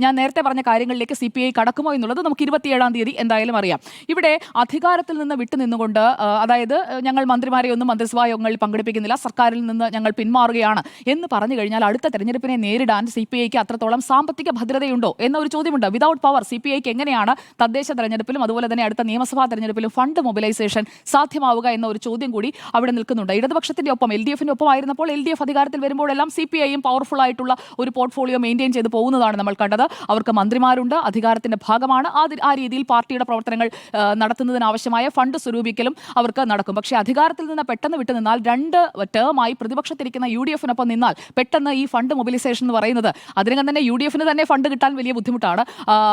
ഞാൻ നേരത്തെ പറഞ്ഞ കാര്യങ്ങളിലേക്ക് CPI കടക്കുമോ എന്നുള്ളത് നമുക്ക് 27-ാം തീയതി എന്തായാലും അറിയാം. ഇവിടെ അധികാരത്തിൽ നിന്ന് വിട്ടുനിന്നുകൊണ്ട്, അതായത് ഞങ്ങൾ മന്ത്രിമാരെ ഒന്നും മന്ത്രിസഭാ യോഗങ്ങളിൽ പങ്കെടുപ്പിക്കുന്നില്ല, സർക്കാരിൽ നിന്ന് ഞങ്ങൾ പിന്മാറുകയാണ് എന്ന് പറഞ്ഞു കഴിഞ്ഞാൽ അടുത്ത തെരഞ്ഞെടുപ്പിനെ നേരിടാൻ CPIക്ക് അത്രത്തോളം സാമ്പത്തിക ഭദ്രതയുണ്ടോ എന്നൊരു ചോദ്യമുണ്ട്. വിതൗട്ട് പവർ CPIക്ക് എങ്ങനെയാണ് തദ്ദേശ തെരഞ്ഞെടുപ്പിലും അതുപോലെ തന്നെ അടുത്ത നിയമസഭാ തെരഞ്ഞെടുപ്പിലും ഫണ്ട് മൊബിലൈസേഷൻ സാധ്യമാവുക എന്ന ഒരു ചോദ്യം കൂടി അവിടെ നിൽക്കുന്നുണ്ട്. ഇടതുപക്ഷത്തിന്റെ ഒപ്പം LDFിന്റെ ഒപ്പം ആയിരുന്നപ്പോൾ LDF അധികാരത്തിൽ വരുമ്പോഴെല്ലാം CPIയും പവർഫുൾ ആയിട്ടുള്ള ഒരു പോർട്ട്ഫോളിയോ മെയിൻറ്റെയിൻ ചെയ്ത് പോകുന്നതാണ് നമ്മൾ കണ്ടത്. അവർക്ക് മന്ത്രിമാരുണ്ട്, അധികാരത്തിന്റെ ഭാഗമാണ്. ആ രീതിയിൽ പാർട്ടിയുടെ പ്രവർത്തനങ്ങൾ നടത്തുന്നതിനാവശ്യമായ ഫണ്ട് സ്വരൂപിക്കലും അവർക്ക് നടക്കും. പക്ഷേ അധികാരത്തിൽ നിന്ന് പെട്ടെന്ന് വിട്ടുനിന്നാൽ 2 ടേമായി പ്രതിപക്ഷത്തിരിക്കുന്ന UDFിനൊപ്പം നിന്നാൽ പെട്ടെന്ന് ഈ ഫണ്ട് മൊബിലൈസേഷൻ എന്ന് പറയുന്നത് അതിനകം തന്നെ UDFിന് തന്നെ ഫണ്ട് കിട്ടാൻ വലിയ ബുദ്ധിമുട്ടാണ്.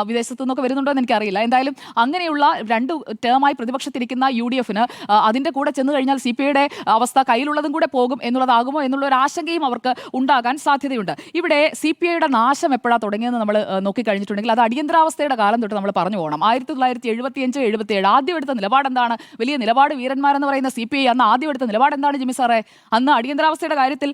വിദേശത്തു നിന്നൊക്കെ വരുന്നുണ്ടോ എന്ന് എനിക്കറിയില്ല. എന്തായാലും അങ്ങനെയുള്ള 2 ടേമായി പ്രതിപക്ഷത്തിരിക്കുന്ന UDFിന് അതിന്റെ കൂടെ ചെന്ന് കഴിഞ്ഞാൽ CPIയുടെ അവസ്ഥ കയ്യിലുള്ളതും കൂടെ പോകും എന്നുള്ളതാകുമോ എന്നുള്ള ഒരു ആശങ്കയും അവർക്ക് ഉണ്ടാകാൻ സാധ്യതയുണ്ട്. ഇവിടെ CPIയുടെ നാശം എപ്പോഴാണ് തുടങ്ങിയെന്ന് നമ്മൾ നോക്കിക്കഴിഞ്ഞിട്ടുണ്ടെങ്കിൽ അത് അടിയന്തരാവസ്ഥയുടെ കാലം തൊട്ട് നമ്മൾ പറഞ്ഞു പോകണം. 1975-77 ആദ്യം എടുത്ത നിലപാട് എന്താണ്? വലിയ നിലപാട് വീരന്മാരെന്ന് പറയുന്ന CPI അന്ന് ആദ്യം എടുത്ത നിലപാട് എന്താണ് ജിമ്മി സാറേ? അന്ന് അടിയന്തരാവസ്ഥയുടെ കാര്യത്തിൽ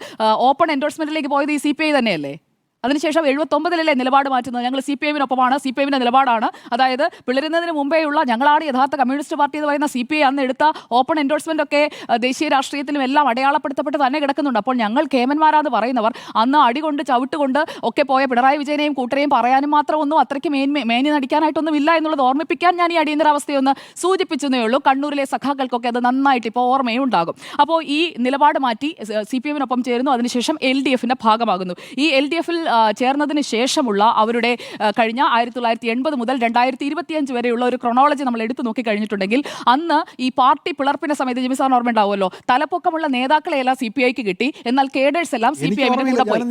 ഓപ്പൺ എൻഡോഴ്സ്മെന്റിലേക്ക് പോയത് ഈ CPI തന്നെയല്ലേ? അതിനുശേഷം 79-ലെ നിലപാട് മാറ്റുന്നത് ഞങ്ങൾ CPIമിനൊപ്പമാണ്, CPIമിന്റെ നിലപാടാണ്. അതായത് പിളരുന്നതിന് മുമ്പേയുള്ള ഞങ്ങളാണ് യഥാർത്ഥ കമ്മ്യൂണിസ്റ്റ് പാർട്ടി എന്ന് പറയുന്ന CPI അന്ന് എടുത്ത ഓപ്പൺ എൻഡോഴ്സ്മെന്റ് ഒക്കെ ദേശീയ രാഷ്ട്രീയത്തിലും എല്ലാം അടയാളപ്പെടുത്തപ്പെട്ട് തന്നെ കിടക്കുന്നുണ്ട്. അപ്പോൾ ഞങ്ങൾ കേമന്മാരാന്ന് പറയുന്നവർ അന്ന് അടികൊണ്ട് ചവിട്ടുകൊണ്ട് ഒക്കെ പോയ പിണറായി വിജയനെയും കൂട്ടരെയും പറയാനും മാത്രം ഒന്നും അത്രയ്ക്ക് മേനി നടിക്കാനായിട്ടൊന്നും ഇല്ല എന്നുള്ളത് ഓർമ്മിപ്പിക്കാൻ ഞാൻ ഈ അടിയന്തരാവസ്ഥയൊന്ന് സൂചിപ്പിച്ചതേ ഉള്ളൂ. കണ്ണൂരിലെ സഖാക്കൾക്കൊക്കെ അത് നന്നായിട്ട് ഇപ്പോൾ ഓർമ്മയും ഉണ്ടാകും. അപ്പോൾ ഈ നിലപാട് മാറ്റി CPIമിനൊപ്പം ചേരുന്നു. അതിനുശേഷം LDFിന്റെ ഭാഗമാകുന്നു. ഈ LDFിൽ ചേർന്നതിന് ശേഷമുള്ള അവരുടെ കഴിഞ്ഞ 1980 മുതൽ 2025 വരെയുള്ള ഒരു ക്രോണോളജി നമ്മൾ എടുത്തു നോക്കി കഴിഞ്ഞിട്ടുണ്ടെങ്കിൽ അന്ന് ഈ പാർട്ടി പിളർപ്പിന്റെ സമയത്ത് ജിമ്മി സാറിന് ഓർമ്മ ഉണ്ടാവുമല്ലോ, തലപ്പൊക്കമുള്ള നേതാക്കളെ എല്ലാം CPIക്ക് കിട്ടി, എന്നാൽ കേഡേഴ്സ് എല്ലാം CPIയുടെ കൂടെ പോയി.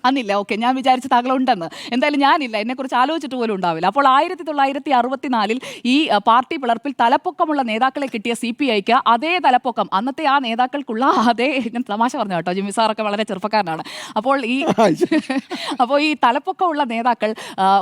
അന്നില്ല, ഓക്കെ, ഞാൻ വിചാരിച്ച താങ്കളുണ്ടെന്ന്. എന്തായാലും ഞാനില്ല, എന്നെക്കുറിച്ച് ആലോചിച്ചിട്ട് പോലും ഉണ്ടാവില്ല. അപ്പോൾ 1964 ഈ പാർട്ടി പിളർപ്പിൽ തലപ്പൊക്കമുള്ള നേതാക്കളെ കിട്ടിയ CPIക്ക് അതേ തലപ്പൊക്കം അന്നത്തെ ആ നേതാക്കൾക്കുള്ള അതേ, ഞാൻ തമാശ പറഞ്ഞു കേട്ടോ, ജിമ്മി സാറൊക്കെ വളരെ ചെറുപ്പക്കാരനാണ്. അപ്പോൾ ഈ തലപ്പൊക്കമുള്ള നേതാക്കൾ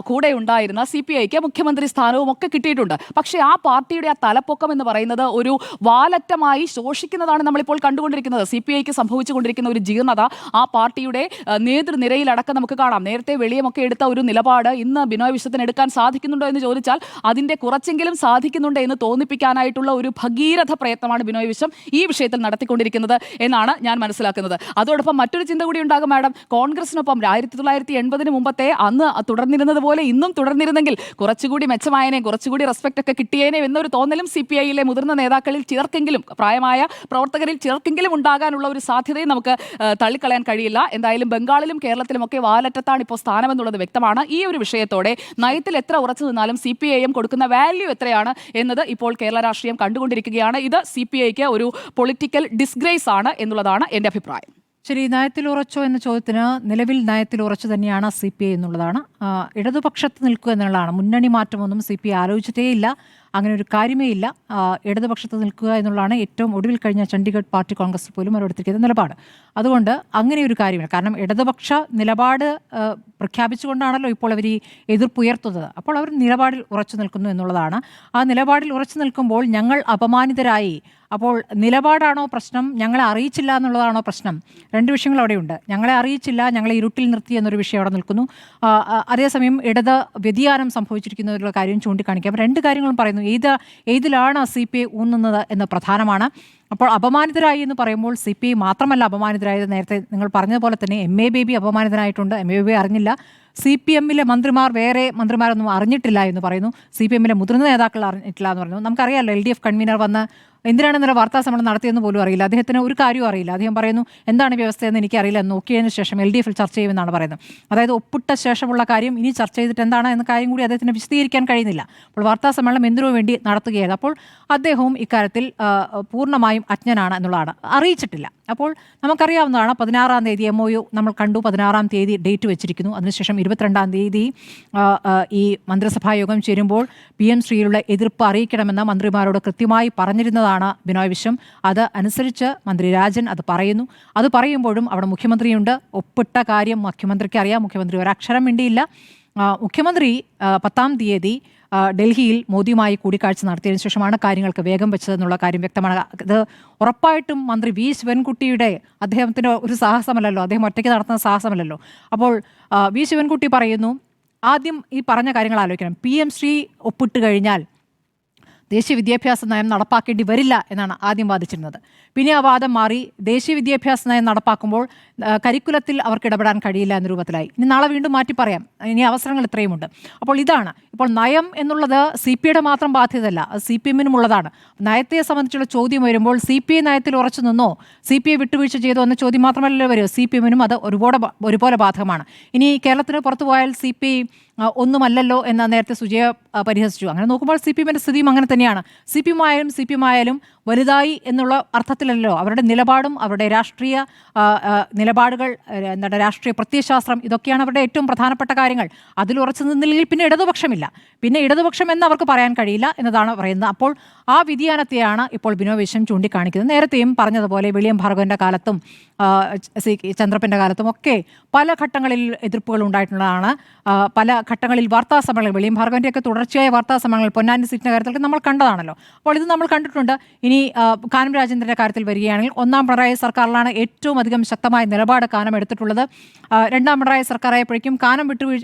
കൂടെ ഉണ്ടായിരുന്ന CPIക്ക് മുഖ്യമന്ത്രി സ്ഥാനവും ഒക്കെ കിട്ടിയിട്ടുണ്ട്. പക്ഷേ ആ പാർട്ടിയുടെ ആ തലപ്പൊക്കം എന്ന് പറയുന്നത് ഒരു വാലറ്റമായി ശോഷിക്കുന്നതാണ് നമ്മളിപ്പോൾ കണ്ടുകൊണ്ടിരിക്കുന്നത്. CPIക്ക് സംഭവിച്ചുകൊണ്ടിരിക്കുന്ന ഒരു ജീർണത ആ പാർട്ടിയുടെ നേതൃനിരയിലടക്കം നമുക്ക് കാണാം. നേരത്തെ വെളിയമൊക്കെ എടുത്ത ഒരു നിലപാട് ഇന്ന് ബിനോയ് വിശ്വത്തിന് എടുക്കാൻ സാധിക്കുന്നുണ്ടോ എന്ന് ചോദിച്ചാൽ അതിന്റെ കുറച്ചെങ്കിലും സാധിക്കുന്നുണ്ട് എന്ന് തോന്നിപ്പിക്കാനായിട്ടുള്ള ഒരു ഭഗീരഥ പ്രയത്നമാണ് ബിനോയ് വിശ്വം ഈ വിഷയത്തിൽ നടത്തിക്കൊണ്ടിരിക്കുന്നത് എന്നാണ് ഞാൻ മനസ്സിലാക്കുന്നത്. അതോടൊപ്പം മറ്റൊരു ചിന്ത കൂടി ഉണ്ടാകും മാഡം. കോൺഗ്രസിനൊപ്പം 1980 മുമ്പത്തെ അന്ന് തുടർന്നിരുന്നത് പോലെ ഇന്നും തുടർന്നിരുന്നെങ്കിൽ കുറച്ചുകൂടി മെച്ചമായനെ, കുറച്ചുകൂടി റെസ്പെക്ട് ഒക്കെ കിട്ടിയേനെ എന്നൊരു തോന്നലും CPIയിലെ മുതിർന്ന നേതാക്കളിൽ ചിലർക്കെങ്കിലും, പ്രായമായ പ്രവർത്തകരിൽ ചിലർക്കെങ്കിലും ഉണ്ടാകാനുള്ള ഒരു സാധ്യതയും നമുക്ക് തള്ളിക്കളയാൻ കഴിയില്ല. എന്തായാലും ബംഗാളിലും കേരളത്തിലും ഒക്കെ വാലറ്റത്താണ് ഇപ്പോൾ സ്ഥാനമെന്നുള്ളത് വ്യക്തമാണ്. ഈ ഒരു വിഷയത്തോടെ നയത്തിൽ എത്ര ഉറച്ചു നിന്നാലും CPIM കൊടുക്കുന്ന വാല്യൂ എത്രയാണ് എന്നത് ഇപ്പോൾ കേരള രാഷ്ട്രീയം കണ്ടുകൊണ്ടിരിക്കുകയാണ്. ഇത് CPIക്ക് ഒരു പൊളിറ്റിക്കൽ ഡിസ്ഗ്രേസ് ആണ് എന്നുള്ളതാണ് എൻ്റെ അഭിപ്രായം. ശരി, നയത്തിൽ ഉറച്ചോ എന്ന ചോദ്യത്തിന് നിലവിൽ നയത്തിൽ ഉറച്ചു തന്നെയാണ് CPI എന്നുള്ളതാണ്. ഇടതുപക്ഷത്ത് നിൽക്കുക എന്നുള്ളതാണ്. മുന്നണി മാറ്റമൊന്നും CPI ആലോചിച്ചിട്ടേയില്ല, അങ്ങനെ ഒരു കാര്യമേ ഇല്ല. ഇടതുപക്ഷത്ത് നിൽക്കുക എന്നുള്ളതാണ് ഏറ്റവും ഒടുവിൽ കഴിഞ്ഞ ചണ്ഡീഗഡ് പാർട്ടി കോൺഗ്രസ് പോലും അവരെടുത്തിരിക്കുന്ന നിലപാട്. അതുകൊണ്ട് അങ്ങനെ ഒരു കാര്യമില്ല. കാരണം ഇടതുപക്ഷ നിലപാട് പ്രഖ്യാപിച്ചുകൊണ്ടാണല്ലോ ഇപ്പോൾ അവർ ഈ എതിർപ്പുയർത്തുന്നത്. അപ്പോൾ അവർ നിലപാടിൽ ഉറച്ചു നിൽക്കുന്നു എന്നുള്ളതാണ്. ആ നിലപാടിൽ ഉറച്ചു നിൽക്കുമ്പോൾ ഞങ്ങൾ അപമാനിതരായി, അപ്പോൾ നിലപാടാണോ പ്രശ്നം, ഞങ്ങളെ അറിയിച്ചില്ല എന്നുള്ളതാണോ പ്രശ്നം? രണ്ട് വിഷയങ്ങൾ അവിടെയുണ്ട്. ഞങ്ങളെ അറിയിച്ചില്ല, ഞങ്ങളെ ഇരുട്ടിൽ നിർത്തി എന്നൊരു വിഷയം അവിടെ നിൽക്കുന്നു. അതേസമയം ഇടത് വ്യതിയാനം സംഭവിച്ചിരിക്കുന്നതിലുള്ള കാര്യം ചൂണ്ടിക്കാണിക്കാം. രണ്ട് കാര്യങ്ങളും പറയുന്നു. ഏതിലാണ് CPI ഊന്നുന്നത് എന്ന് പ്രധാനമാണ്. അപ്പോൾ അപമാനിതരായി എന്ന് പറയുമ്പോൾ CPI മാത്രമല്ല അപമാനിതരായത്. നേരത്തെ നിങ്ങൾ പറഞ്ഞതുപോലെ തന്നെ MA ബേബി അപമാനിതനായിട്ടുണ്ട്. MA ബേബി അറിഞ്ഞില്ല. CPMലെ മന്ത്രിമാർ വേറെ മന്ത്രിമാരൊന്നും അറിഞ്ഞിട്ടില്ല എന്ന് പറയുന്നു. CPMലെ മുതിർന്ന നേതാക്കൾ അറിഞ്ഞിട്ടില്ല എന്ന് പറയുന്നു. നമുക്കറിയാമല്ലോ, LDF കൺവീനർ വന്ന് എന്തിനാണ് ഇന്നലെ വാർത്താ സമ്മേളനം നടത്തിയെന്ന് പോലും അറിയില്ല. അദ്ദേഹത്തിന് ഒരു കാര്യവും അറിയില്ല. അദ്ദേഹം പറയുന്നു എന്താണ് വ്യവസ്ഥയെന്ന് എനിക്കറിയില്ല, നോക്കിയതിന് ശേഷം LDFൽ ചർച്ച ചെയ്യുമെന്നാണ് പറയുന്നത്. അതായത് ഒപ്പിട്ട ശേഷമുള്ള കാര്യം ഇനി ചർച്ച ചെയ്തിട്ട് എന്താണ് എന്ന കാര്യം കൂടി അദ്ദേഹത്തിന് വിശദീകരിക്കാൻ കഴിയുന്നില്ല. അപ്പോൾ വാർത്താ സമ്മേളനം എന്തിനു വേണ്ടി നടത്തുകയായിരുന്നു. അപ്പോൾ അദ്ദേഹവും ഇക്കാര്യത്തിൽ പൂർണ്ണമായും അജ്ഞനാണ് എന്നുള്ളതാണ്, അറിയിച്ചിട്ടില്ല. അപ്പോൾ നമുക്കറിയാവുന്നതാണ് 16-ാം തീയതി MOU നമ്മൾ കണ്ടു. 16-ാം തീയതി ഡേറ്റ് വെച്ചിരിക്കുന്നു. അതിനുശേഷം 22-ാം തീയതി ഈ മന്ത്രിസഭാ യോഗം ചേരുമ്പോൾ PM ശ്രീയിലുള്ള എതിർപ്പ് അറിയിക്കണമെന്ന് മന്ത്രിമാരോട് കൃത്യമായി പറഞ്ഞിരുന്നതാണ് ബിനോയ് വിശ്വം. അത് അനുസരിച്ച് മന്ത്രി രാജൻ അത് പറയുന്നു. അത് പറയുമ്പോഴും അവിടെ മുഖ്യമന്ത്രിയുണ്ട്. ഒപ്പിട്ട കാര്യം മുഖ്യമന്ത്രിക്ക് അറിയാം. മുഖ്യമന്ത്രി ഒരക്ഷരം മിണ്ടിയില്ല. മുഖ്യമന്ത്രി 10-ാം തീയതി ഡൽഹിയിൽ മോദിയുമായി കൂടിക്കാഴ്ച നടത്തിയതിനു ശേഷമാണ് കാര്യങ്ങൾക്ക് വേഗം വെച്ചതെന്നുള്ള കാര്യം വ്യക്തമാണ്. ഇത് ഉറപ്പായിട്ടും മന്ത്രി V ശിവൻകുട്ടിയുടെ, അദ്ദേഹത്തിൻ്റെ ഒരു സാഹസമല്ലല്ലോ, അദ്ദേഹം ഒറ്റയ്ക്ക് നടത്തുന്ന സാഹസമല്ലല്ലോ. അപ്പോൾ V ശിവൻകുട്ടി പറയുന്നു, ആദ്യം ഈ പറഞ്ഞ കാര്യങ്ങൾ ആലോചിക്കണം. PM ശ്രീ ഒപ്പിട്ട് കഴിഞ്ഞാൽ ദേശീയ വിദ്യാഭ്യാസ നയം നടപ്പാക്കേണ്ടി വരില്ല എന്നാണ് ആദ്യം വാദിച്ചിരുന്നത്. പിന്നെ ആ വാദം മാറി ദേശീയ വിദ്യാഭ്യാസ നയം നടപ്പാക്കുമ്പോൾ കരിക്കുലത്തിൽ അവർക്ക് ഇടപെടാൻ കഴിയില്ല എന്ന രൂപത്തിലായി. ഇനി നാളെ വീണ്ടും മാറ്റി പറയാം, ഇനി അവസരങ്ങൾ ഇത്രയുമുണ്ട്. അപ്പോൾ ഇതാണ് ഇപ്പോൾ നയം എന്നുള്ളത് CPIയുടെ മാത്രം ബാധ്യതയല്ല, അത് CPMനും ഉള്ളതാണ്. നയത്തെ സംബന്ധിച്ചുള്ള ചോദ്യം വരുമ്പോൾ CPI നയത്തിൽ ഉറച്ചു നിന്നോ, CPI വിട്ടുവീഴ്ച ചെയ്തോ എന്ന ചോദ്യം മാത്രമല്ല വരിക, CPMനും അത് ഒരുപോലെ ബാധകമാണ്. ഇനി കേരളത്തിന് പുറത്തു പോയാൽ CPI ഒന്നുമല്ലല്ലോ എന്ന് നേരത്തെ സുജയ പരിഹസിച്ചു. അങ്ങനെ നോക്കുമ്പോൾ CPMന്റെ സ്ഥിതിയും അങ്ങനെ തന്നെയാണ്. CPM ആയാലും വലുതായി എന്നുള്ള അർത്ഥത്തിലല്ലോ, അവരുടെ നിലപാടും അവരുടെ രാഷ്ട്രീയ നിലപാടുകൾ, എന്താണ് രാഷ്ട്രീയ പ്രത്യയശാസ്ത്രം, ഇതൊക്കെയാണ് അവരുടെ ഏറ്റവും പ്രധാനപ്പെട്ട കാര്യങ്ങൾ. അതിൽ ഉറച്ചു നിന്നില്ലെങ്കിൽ പിന്നെ ഇടതുപക്ഷമില്ല. പിന്നെ ഇടതുപക്ഷം എന്ന് അവർക്ക് പറയാൻ കഴിയില്ല എന്നതാണ് പറയുന്നത്. അപ്പോൾ ആ വ്യതിയാനത്തെയാണ് ഇപ്പോൾ ബിനോയ് വിശ്വം ചൂണ്ടിക്കാണിക്കുന്നത്. നേരത്തെയും പറഞ്ഞതുപോലെ വിളിയം ഭാർഗവന്റെ കാലത്തും ചന്ദ്രപ്പൻ്റെ കാലത്തും ഒക്കെ പല ഘട്ടങ്ങളിൽ എതിർപ്പുകൾ ഉണ്ടായിട്ടുള്ളതാണ്. പല ഘട്ടങ്ങളിൽ വാർത്താ സമ്മേളനങ്ങൾ, വിളിയം ഭാർഗവൻ്റെയൊക്കെ തുടർച്ചയായ വാർത്താ സമ്മേളനങ്ങൾ പൊന്നാനി സീറ്റിൻ്റെ കാര്യത്തിലൊക്കെ നമ്മൾ കണ്ടതാണല്ലോ. അപ്പോൾ ഇത് നമ്മൾ കണ്ടിട്ടുണ്ട്. ഇനി കാനം രാജേന്ദ്രൻ്റെ കാര്യത്തിൽ വരികയാണെങ്കിൽ 1ാം പിണറായി സർക്കാരിലാണ് ഏറ്റവും അധികം ശക്തമായ നിലപാട് കാനം എടുത്തിട്ടുള്ളത്. 2ാം പിണറായി സർക്കാരായപ്പോഴേക്കും കാനം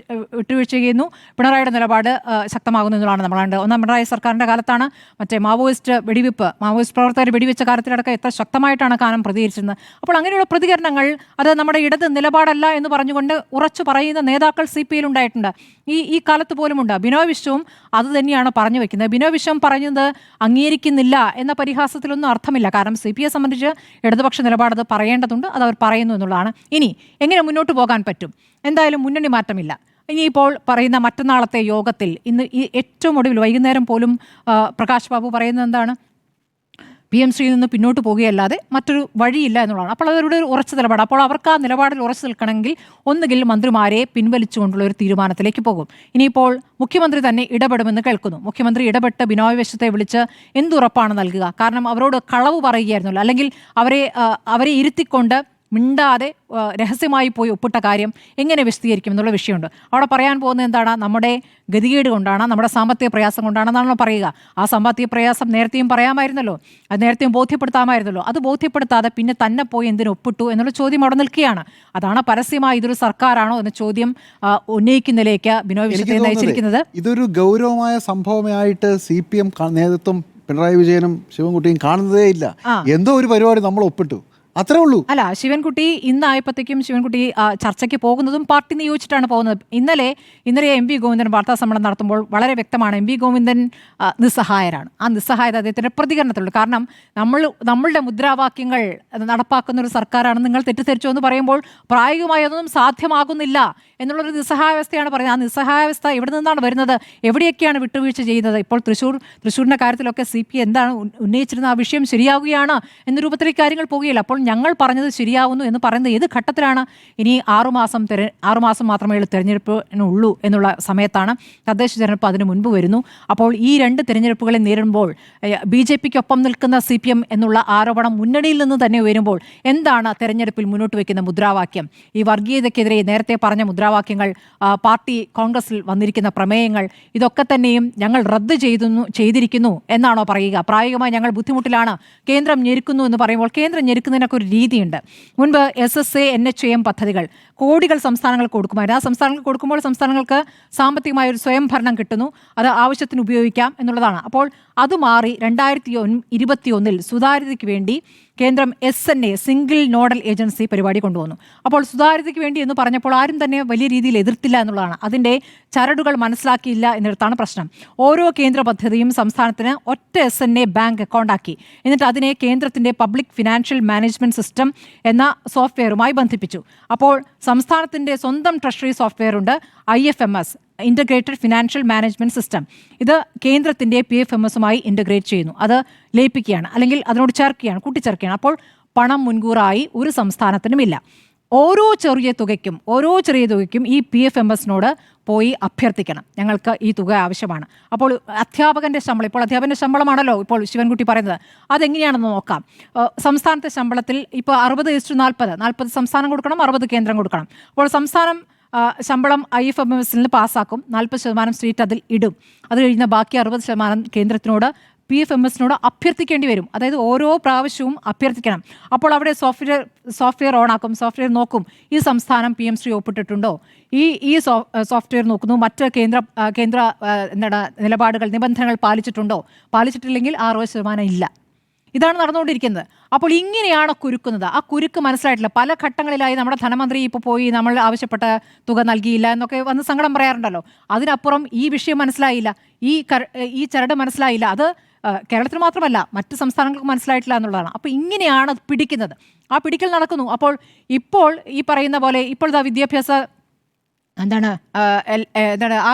വിട്ടുവീഴ്ച ചെയ്യുന്നു, പിണറായിയുടെ നിലപാട് ശക്തമാകുന്നു എന്നുള്ളതാണ് നമ്മൾ കണ്ടത്. 1ാം പിണറായി സർക്കാരിൻ്റെ കാലത്താണ് മറ്റേ മാവോയിസ്റ്റ് പ്രവർത്തകർ വെടിവെച്ച കാര്യത്തിലടക്കം എത്ര ശക്തമായിട്ടാണ് കാനം പ്രതികരിച്ചിരുന്നത്. അപ്പോൾ അങ്ങനെയുള്ള പ്രതികരണങ്ങൾ അത് നമ്മുടെ ഇടത് നിലപാടല്ല എന്ന് പറഞ്ഞുകൊണ്ട് ഉറച്ചു പറയുന്ന നേതാക്കൾ CPIയിൽ ഉണ്ടായിട്ടുണ്ട്. ഈ കാലത്ത് പോലുമുണ്ട്. ബിനോയ് വിശ്വവും അത് തന്നെയാണ് പറഞ്ഞു വെക്കുന്നത്. ബിനോയ് വിശ്വം പറഞ്ഞത് അംഗീകരിക്കുന്നില്ല എന്ന പരിഹാസത്തിലൊന്നും അർത്ഥമില്ല. കാരണം CPI സംബന്ധിച്ച് ഇടതുപക്ഷ നിലപാടത് പറയേണ്ടതുണ്ട്, അത് അവർ പറയുന്നു എന്നുള്ളതാണ്. ഇനി എങ്ങനെ മുന്നോട്ട് പോകാൻ പറ്റും? എന്തായാലും മുന്നണി മാറ്റമില്ല. ഇനിയിപ്പോൾ പറയുന്ന മറ്റന്നാളത്തെ യോഗത്തിൽ ഇന്ന് ഈ ഏറ്റവും ഒടുവിൽ വൈകുന്നേരം പോലും പ്രകാശ് ബാബു പറയുന്നത് എന്താണ്? PMശ്രീയിൽ നിന്ന് പിന്നോട്ട് പോകുകയല്ലാതെ മറ്റൊരു വഴിയില്ല എന്നുള്ളതാണ്. അപ്പോൾ അവരുടെ ഒരു ഉറച്ച നിലപാട്. അപ്പോൾ അവർക്ക് ആ നിലപാടിൽ ഉറച്ചു നിൽക്കണമെങ്കിൽ ഒന്നുകിൽ മന്ത്രിമാരെ പിൻവലിച്ചുകൊണ്ടുള്ള ഒരു തീരുമാനത്തിലേക്ക് പോകും. ഇനിയിപ്പോൾ മുഖ്യമന്ത്രി തന്നെ ഇടപെടുമെന്ന് കേൾക്കുന്നു. മുഖ്യമന്ത്രി ഇടപെട്ട് ബിനോയ് വിശ്വത്തെ വിളിച്ച് എന്തുറപ്പാണ് നൽകുക? കാരണം അവരോട് കളവ് പറയുകയായിരുന്നല്ലോ, അല്ലെങ്കിൽ അവരെ ഇരുത്തിക്കൊണ്ട് മിണ്ടാതെ രഹസ്യമായി പോയി ഒപ്പിട്ട കാര്യം എങ്ങനെ വിശദീകരിക്കും എന്നുള്ള വിഷയമുണ്ട്. അവിടെ പറയാൻ പോകുന്നത് എന്താണ്? നമ്മുടെ ഗതികേട് കൊണ്ടാണ്, നമ്മുടെ സാമ്പത്തിക പ്രയാസം കൊണ്ടാണെന്നാണല്ലോ പറയുക. ആ സാമ്പത്തിക പ്രയാസം നേരത്തെയും പറയാമായിരുന്നല്ലോ, അത് നേരത്തെയും ബോധ്യപ്പെടുത്താമായിരുന്നല്ലോ. അത് ബോധ്യപ്പെടുത്താതെ പിന്നെ തന്നെ പോയി എന്തിനു ഒപ്പിട്ടു എന്നുള്ള ചോദ്യം അവിടെ നിൽക്കുകയാണ്. അതാണ് പരസ്യമായി ഇതൊരു സർക്കാരാണോ എന്ന ചോദ്യം ഉന്നയിക്കുന്നതിലേക്ക് ബിനോയ് വിശ്വത്തെ നയിച്ചിരിക്കുന്നത്. ഇതൊരു ഗൗരവമായ സംഭവമായിട്ട് CPM നേതൃത്വം പിണറായി വിജയനും ശിവൻകുട്ടിയും കാണുന്നതേ ഇല്ല. എന്തോ ഒരു പരിപാടി നമ്മൾ ഒപ്പിട്ടു, അത്രേ ഉള്ളൂ. അല്ല, ശിവൻകുട്ടി ഇന്നായപ്പോഴത്തേക്കും ശിവൻകുട്ടി ചർച്ചയ്ക്ക് പോകുന്നതും പാർട്ടി നിയോഗിച്ചിട്ടാണ് പോകുന്നത്. ഇന്നലെ MV ഗോവിന്ദൻ വാർത്താ സമ്മേളനം നടത്തുമ്പോൾ വളരെ വ്യക്തമാണ്, MV ഗോവിന്ദൻ നിസ്സഹായരാണ്. ആ നിസ്സഹായത അദ്ദേഹത്തിൻ്റെ പ്രതികരണത്തിലുള്ളൂ. കാരണം നമ്മളുടെ മുദ്രാവാക്യങ്ങൾ നടപ്പാക്കുന്ന ഒരു സർക്കാരാണ് നിങ്ങൾ തെറ്റിദ്ധരിച്ചു എന്ന് പറയുമ്പോൾ പ്രായോഗികമായി അതൊന്നും സാധ്യമാകുന്നില്ല എന്നുള്ളൊരു നിസ്സഹായാവസ്ഥയാണ് പറയുന്നത്. ആ നിസ്സഹായാവസ്ഥ എവിടെ നിന്നാണ് വരുന്നത്? എവിടെയൊക്കെയാണ് വിട്ടുവീഴ്ച ചെയ്യുന്നത്? ഇപ്പോൾ തൃശ്ശൂരിൻ്റെ കാര്യത്തിലൊക്കെ CPI എന്താണ് ഉന്നയിച്ചിരുന്ന ആ വിഷയം ശരിയാവുകയാണ് എന്ന രൂപത്തിലേക്ക് കാര്യങ്ങൾ പോകുകയില്ല. അപ്പോൾ ഞങ്ങൾ പറഞ്ഞത് ശരിയാവുന്നു എന്ന് പറയുന്നത് ഏത് ഘട്ടത്തിലാണ്? ഇനി 6 മാസം മാത്രമേ തെരഞ്ഞെടുപ്പിനുള്ളൂ എന്നുള്ള സമയത്താണ്. തദ്ദേശ തെരഞ്ഞെടുപ്പ് അതിന് മുൻപ് വരുന്നു. അപ്പോൾ ഈ 2 തെരഞ്ഞെടുപ്പുകളെ നേരിടുമ്പോൾ BJPക്കൊപ്പം നിൽക്കുന്ന CPM എന്നുള്ള ആരോപണം മുന്നണിയിൽ നിന്ന് തന്നെ ഉയരുമ്പോൾ എന്താണ് തെരഞ്ഞെടുപ്പിൽ മുന്നോട്ട് വയ്ക്കുന്ന മുദ്രാവാക്യം? ഈ വർഗീയതയ്ക്കെതിരെ നേരത്തെ പറഞ്ഞ മുദ്രാവാക്യങ്ങൾ, പാർട്ടി കോൺഗ്രസിൽ വന്നിരിക്കുന്ന പ്രമേയങ്ങൾ, ഇതൊക്കെ തന്നെയും ഞങ്ങൾ റദ്ദ് ചെയ്തിരിക്കുന്നു എന്നാണോ പറയുക? പ്രായോഗികമായി ഞങ്ങൾ ബുദ്ധിമുട്ടിലാണ്, കേന്ദ്രം ഞെരുക്കുന്നു എന്ന് പറയുമ്പോൾ കേന്ദ്രം ഞെരുക്കുന്നതിനൊക്കെ ഒരു രീതിയുണ്ട്. മുൻപ് SSA NHAM പദ്ധതികൾ കോടികൾ സംസ്ഥാനങ്ങൾക്ക് കൊടുക്കുമായിരുന്നു. ആ സംസ്ഥാനങ്ങൾക്ക് കൊടുക്കുമ്പോൾ സംസ്ഥാനങ്ങൾക്ക് സാമ്പത്തികമായ ഒരു സ്വയംഭരണം കിട്ടുന്നു, അത് ആവശ്യത്തിന് ഉപയോഗിക്കാം എന്നുള്ളതാണ്. അപ്പോൾ അത് മാറി 2021 സുതാര്യതയ്ക്ക് വേണ്ടി കേന്ദ്രം SNA സിംഗിൾ നോഡൽ ഏജൻസി പരിപാടി കൊണ്ടുവന്നു. അപ്പോൾ സുതാര്യതയ്ക്ക് വേണ്ടി എന്ന് പറഞ്ഞപ്പോൾ ആരും തന്നെ വലിയ രീതിയിൽ എതിർത്തില്ല എന്നുള്ളതാണ്. അതിൻ്റെ ചരടുകൾ മനസ്സിലാക്കിയില്ല എന്നിടത്താണ് പ്രശ്നം. ഓരോ കേന്ദ്ര പദ്ധതിയും സംസ്ഥാനത്തിന് ഒറ്റ SNA ബാങ്ക് അക്കൗണ്ടാക്കി. എന്നിട്ട് അതിനെ കേന്ദ്രത്തിൻ്റെ പബ്ലിക് ഫിനാൻഷ്യൽ മാനേജ്മെൻറ്റ് സിസ്റ്റം എന്ന സോഫ്റ്റ്വെയറുമായി ബന്ധിപ്പിച്ചു. അപ്പോൾ സംസ്ഥാനത്തിൻ്റെ സ്വന്തം ട്രഷറി സോഫ്റ്റ്വെയർ ഉണ്ട്, IFMS, integrated financial management system. ഇത് കേന്ദ്രത്തിൻ്റെ PFMSുമായി ഇൻ്റഗ്രേറ്റ് ചെയ്യുന്നു, അത് ലയിപ്പിക്കുകയാണ്, അല്ലെങ്കിൽ അതിനോട് കൂട്ടിച്ചേർക്കുകയാണ്. അപ്പോൾ പണം മുൻകൂറായി ഒരു സംസ്ഥാനത്തിനുമില്ല. ഓരോ ചെറിയ തുകയ്ക്കും ഈ PFMSനോട് പോയി അഭ്യർത്ഥിക്കണം, ഞങ്ങൾക്ക് ഈ തുക ആവശ്യമാണ്. അപ്പോൾ അധ്യാപകൻ്റെ ശമ്പളമാണല്ലോ ഇപ്പോൾ ശിവൻകുട്ടി പറയുന്നത്, അതെങ്ങനെയാണെന്ന് നോക്കാം. സംസ്ഥാനത്തെ ശമ്പളത്തിൽ ഇപ്പോൾ 60:40 സംസ്ഥാനം കൊടുക്കണം, 60 കേന്ദ്രം കൊടുക്കണം. അപ്പോൾ സംസ്ഥാനം ശമ്പളം IFMSൽ പാസ്സാക്കും, 40% സ്റ്റേറ്റ് അതിൽ ഇടും. അത് കഴിഞ്ഞാൽ ബാക്കി 60% കേന്ദ്രത്തിനോട് PFMSനോട് അഭ്യർത്ഥിക്കേണ്ടി വരും. അതായത് ഓരോ പ്രാവശ്യവും അഭ്യർത്ഥിക്കണം. അപ്പോൾ അവിടെ സോഫ്റ്റ്വെയർ ഓണാക്കും, സോഫ്റ്റ്വെയർ നോക്കും ഈ സംസ്ഥാനം PMശ്രീ ഒപ്പിട്ടിട്ടുണ്ടോ, ഈ സോഫ്റ്റ്വെയർ നോക്കുന്നു, മറ്റ് കേന്ദ്ര നിലപാടുകൾ നിബന്ധനകൾ പാലിച്ചിട്ടില്ലെങ്കിൽ 60% ഇല്ല. ഇതാണ് നടന്നുകൊണ്ടിരിക്കുന്നത്. അപ്പോൾ ഇങ്ങനെയാണ് കുരുക്കുന്നത്. ആ കുരുക്ക് മനസ്സിലായിട്ടില്ല. പല ഘട്ടങ്ങളിലായി നമ്മുടെ ധനമന്ത്രി ഇപ്പോൾ പോയി നമ്മൾ ആവശ്യപ്പെട്ട തുക നൽകിയില്ല എന്നൊക്കെ വന്ന് സങ്കടം പറയാറുണ്ടല്ലോ. അതിനപ്പുറം ഈ വിഷയം മനസ്സിലായില്ല, ഈ ചരട് മനസ്സിലായില്ല. അത് കേരളത്തിൽ മാത്രമല്ല മറ്റ് സംസ്ഥാനങ്ങൾക്ക് മനസ്സിലായിട്ടില്ല എന്നുള്ളതാണ്. അപ്പോൾ ഇങ്ങനെയാണ് പിടിക്കുന്നത്. ആ പിടിക്കൽ നടക്കുന്നു. അപ്പോൾ ഇപ്പോൾ ഈ പറയുന്ന പോലെ ഇപ്പോഴത്തെ വിദ്യാഭ്യാസ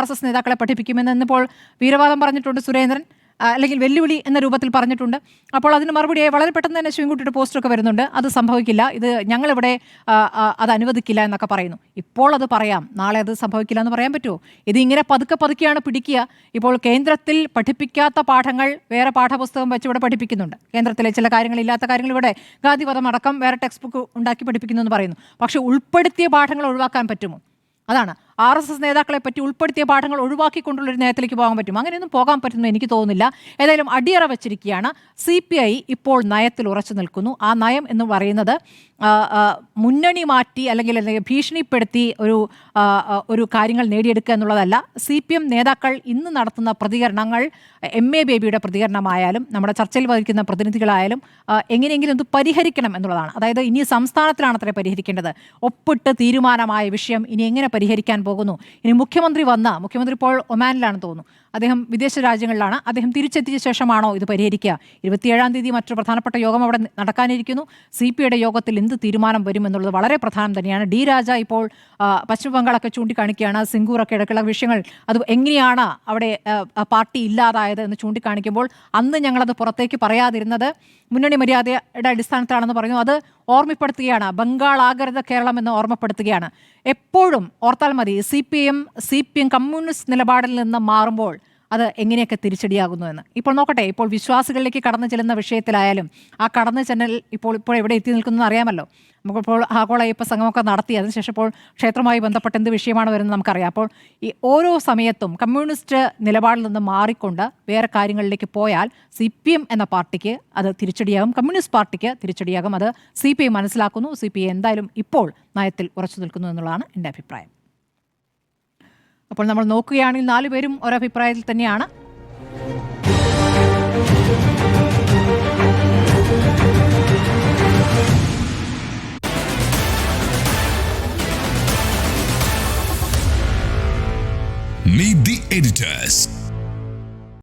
RSS നേതാക്കളെ പഠിപ്പിക്കുമെന്ന് ഇന്നിപ്പോൾ വീരവാദം പറഞ്ഞിട്ടുണ്ട് സുരേന്ദ്രൻ, അല്ലെങ്കിൽ വെല്ലുവിളി എന്ന രൂപത്തിൽ പറഞ്ഞിട്ടുണ്ട്. അപ്പോൾ അതിന് മറുപടിയായി വളരെ പെട്ടെന്ന് തന്നെ ശിവൻകുട്ടിയുടെ പോസ്റ്ററൊക്കെ വരുന്നുണ്ട്, അത് സംഭവിക്കില്ല, ഇത് ഞങ്ങളിവിടെ അത് അനുവദിക്കില്ല എന്നൊക്കെ പറയുന്നു. ഇപ്പോൾ അത് പറയാം, നാളെ അത് സംഭവിക്കില്ല എന്ന് പറയാൻ പറ്റുമോ? ഇത് ഇങ്ങനെ പതുക്കെയാണ് പിടിക്കുക. ഇപ്പോൾ കേന്ദ്രത്തിൽ പഠിപ്പിക്കാത്ത പാഠങ്ങൾ വേറെ പാഠപുസ്തകം വെച്ച് ഇവിടെ പഠിപ്പിക്കുന്നുണ്ട്. കേന്ദ്രത്തിലെ ചില കാര്യങ്ങളില്ലാത്ത കാര്യങ്ങൾ ഇവിടെ ഗാന്ധിവധം അടക്കം വേറെ ടെക്സ്റ്റ് ബുക്ക് ഉണ്ടാക്കി പഠിപ്പിക്കുന്നു എന്ന് പറയുന്നു. പക്ഷേ ഉൾപ്പെടുത്തിയ പാഠങ്ങൾ ഒഴിവാക്കാൻ പറ്റുമോ? അതാണ് RSS നേതാക്കളെ പറ്റി ഉൾപ്പെടുത്തിയ പാഠങ്ങൾ ഒഴിവാക്കിക്കൊണ്ടുള്ളൊരു നയത്തിലേക്ക് പോകാൻ പറ്റും? അങ്ങനെയൊന്നും പോകാൻ പറ്റുമെന്ന് എനിക്ക് തോന്നുന്നില്ല. ഏതായാലും അടിയറ വച്ചിരിക്കുകയാണ്. CPI ഇപ്പോൾ നയത്തിൽ ഉറച്ചു നിൽക്കുന്നു. ആ നയം എന്ന് പറയുന്നത് മുന്നണി മാറ്റി അല്ലെങ്കിൽ ഭീഷണിപ്പെടുത്തി ഒരു കാര്യങ്ങൾ നേടിയെടുക്കുക എന്നുള്ളതല്ല. CPM നേതാക്കൾ ഇന്ന് നടത്തുന്ന പ്രതികരണങ്ങൾ, MA ബേബിയുടെ പ്രതികരണമായാലും നമ്മുടെ ചർച്ചയിൽ വഹിക്കുന്ന പ്രതിനിധികളായാലും എങ്ങനെയെങ്കിലും ഇത് പരിഹരിക്കണം എന്നുള്ളതാണ്. അതായത് ഇനി സംസ്ഥാനത്തിലാണ് അത്ര പരിഹരിക്കേണ്ടത്. ഒപ്പിട്ട് തീരുമാനമായ വിഷയം ഇനി എങ്ങനെ പരിഹരിക്കാൻ പോകുന്നു. ഇനി മുഖ്യമന്ത്രി ഇപ്പോൾ ഒമാനിലാണെന്ന് തോന്നുന്നു, അദ്ദേഹം വിദേശ രാജ്യങ്ങളിലാണ്. അദ്ദേഹം തിരിച്ചെത്തിയ ശേഷമാണോ ഇത് പരിഹരിക്കുക? 27-ാം തീയതി മറ്റൊരു പ്രധാനപ്പെട്ട യോഗം അവിടെ നടക്കാനിരിക്കുന്നു. CPIയുടെ യോഗത്തിൽ എന്ത് തീരുമാനം വരും എന്നുള്ളത് വളരെ പ്രധാനം തന്നെയാണ്. ഡി രാജ ഇപ്പോൾ പശ്ചിമ ബംഗാളൊക്കെ ചൂണ്ടിക്കാണിക്കുകയാണ്, സിംഗൂറൊക്കെ ഇടയ്ക്കുള്ള വിഷയങ്ങൾ, അത് എങ്ങനെയാണ് അവിടെ പാർട്ടി ഇല്ലാതായത് എന്ന് ചൂണ്ടിക്കാണിക്കുമ്പോൾ അന്ന് ഞങ്ങളത് പുറത്തേക്ക് പറയാതിരുന്നത് മുന്നണി മര്യാദയുടെ അടിസ്ഥാനത്തിലാണെന്ന് പറഞ്ഞു. അത് ഓർമ്മപ്പെടുത്തുകയാണ്, ബംഗാൾ ആകരുത് കേരളം എന്ന് ഓർമ്മപ്പെടുത്തുകയാണ്. എപ്പോഴും ഓർത്താൽ മതി, CPM കമ്മ്യൂണിസ്റ്റ് നിലപാടിൽ നിന്ന് മാറുമ്പോൾ അത് എങ്ങനെയൊക്കെ തിരിച്ചടിയാകുന്നു എന്ന്. ഇപ്പോൾ നോക്കട്ടെ, ഇപ്പോൾ വിശ്വാസികളിലേക്ക് കടന്നു ചെല്ലുന്ന വിഷയത്തിലായാലും ആ കടന്നു ചെന്നൽ ഇപ്പോൾ എവിടെ എത്തി നിൽക്കുന്നത് അറിയാമല്ലോ. നമുക്കിപ്പോൾ ആഗോള അയ്യപ്പ സംഗമമൊക്കെ നടത്തി, അതിനുശേഷം ഇപ്പോൾ ക്ഷേത്രവുമായി ബന്ധപ്പെട്ട് എന്ത് വിഷയമാണ് വരുന്നത് നമുക്കറിയാം. അപ്പോൾ ഈ ഓരോ സമയത്തും കമ്മ്യൂണിസ്റ്റ് നിലപാടിൽ നിന്ന് മാറിക്കൊണ്ട് വേറെ കാര്യങ്ങളിലേക്ക് പോയാൽ CPM എന്ന പാർട്ടിക്ക് അത് തിരിച്ചടിയാകും, കമ്മ്യൂണിസ്റ്റ് പാർട്ടിക്ക് തിരിച്ചടിയാകും. അത് CPI മനസ്സിലാക്കുന്നു. CPI എന്തായാലും ഇപ്പോൾ നയത്തിൽ ഉറച്ചു നിൽക്കുന്നു എന്നുള്ളതാണ് എൻ്റെ അഭിപ്രായം. അപ്പോൾ നമ്മൾ നോക്കുകയാണെങ്കിൽ 4 പേരും ഒരഭിപ്രായത്തിൽ തന്നെയാണ്. Meet the editors.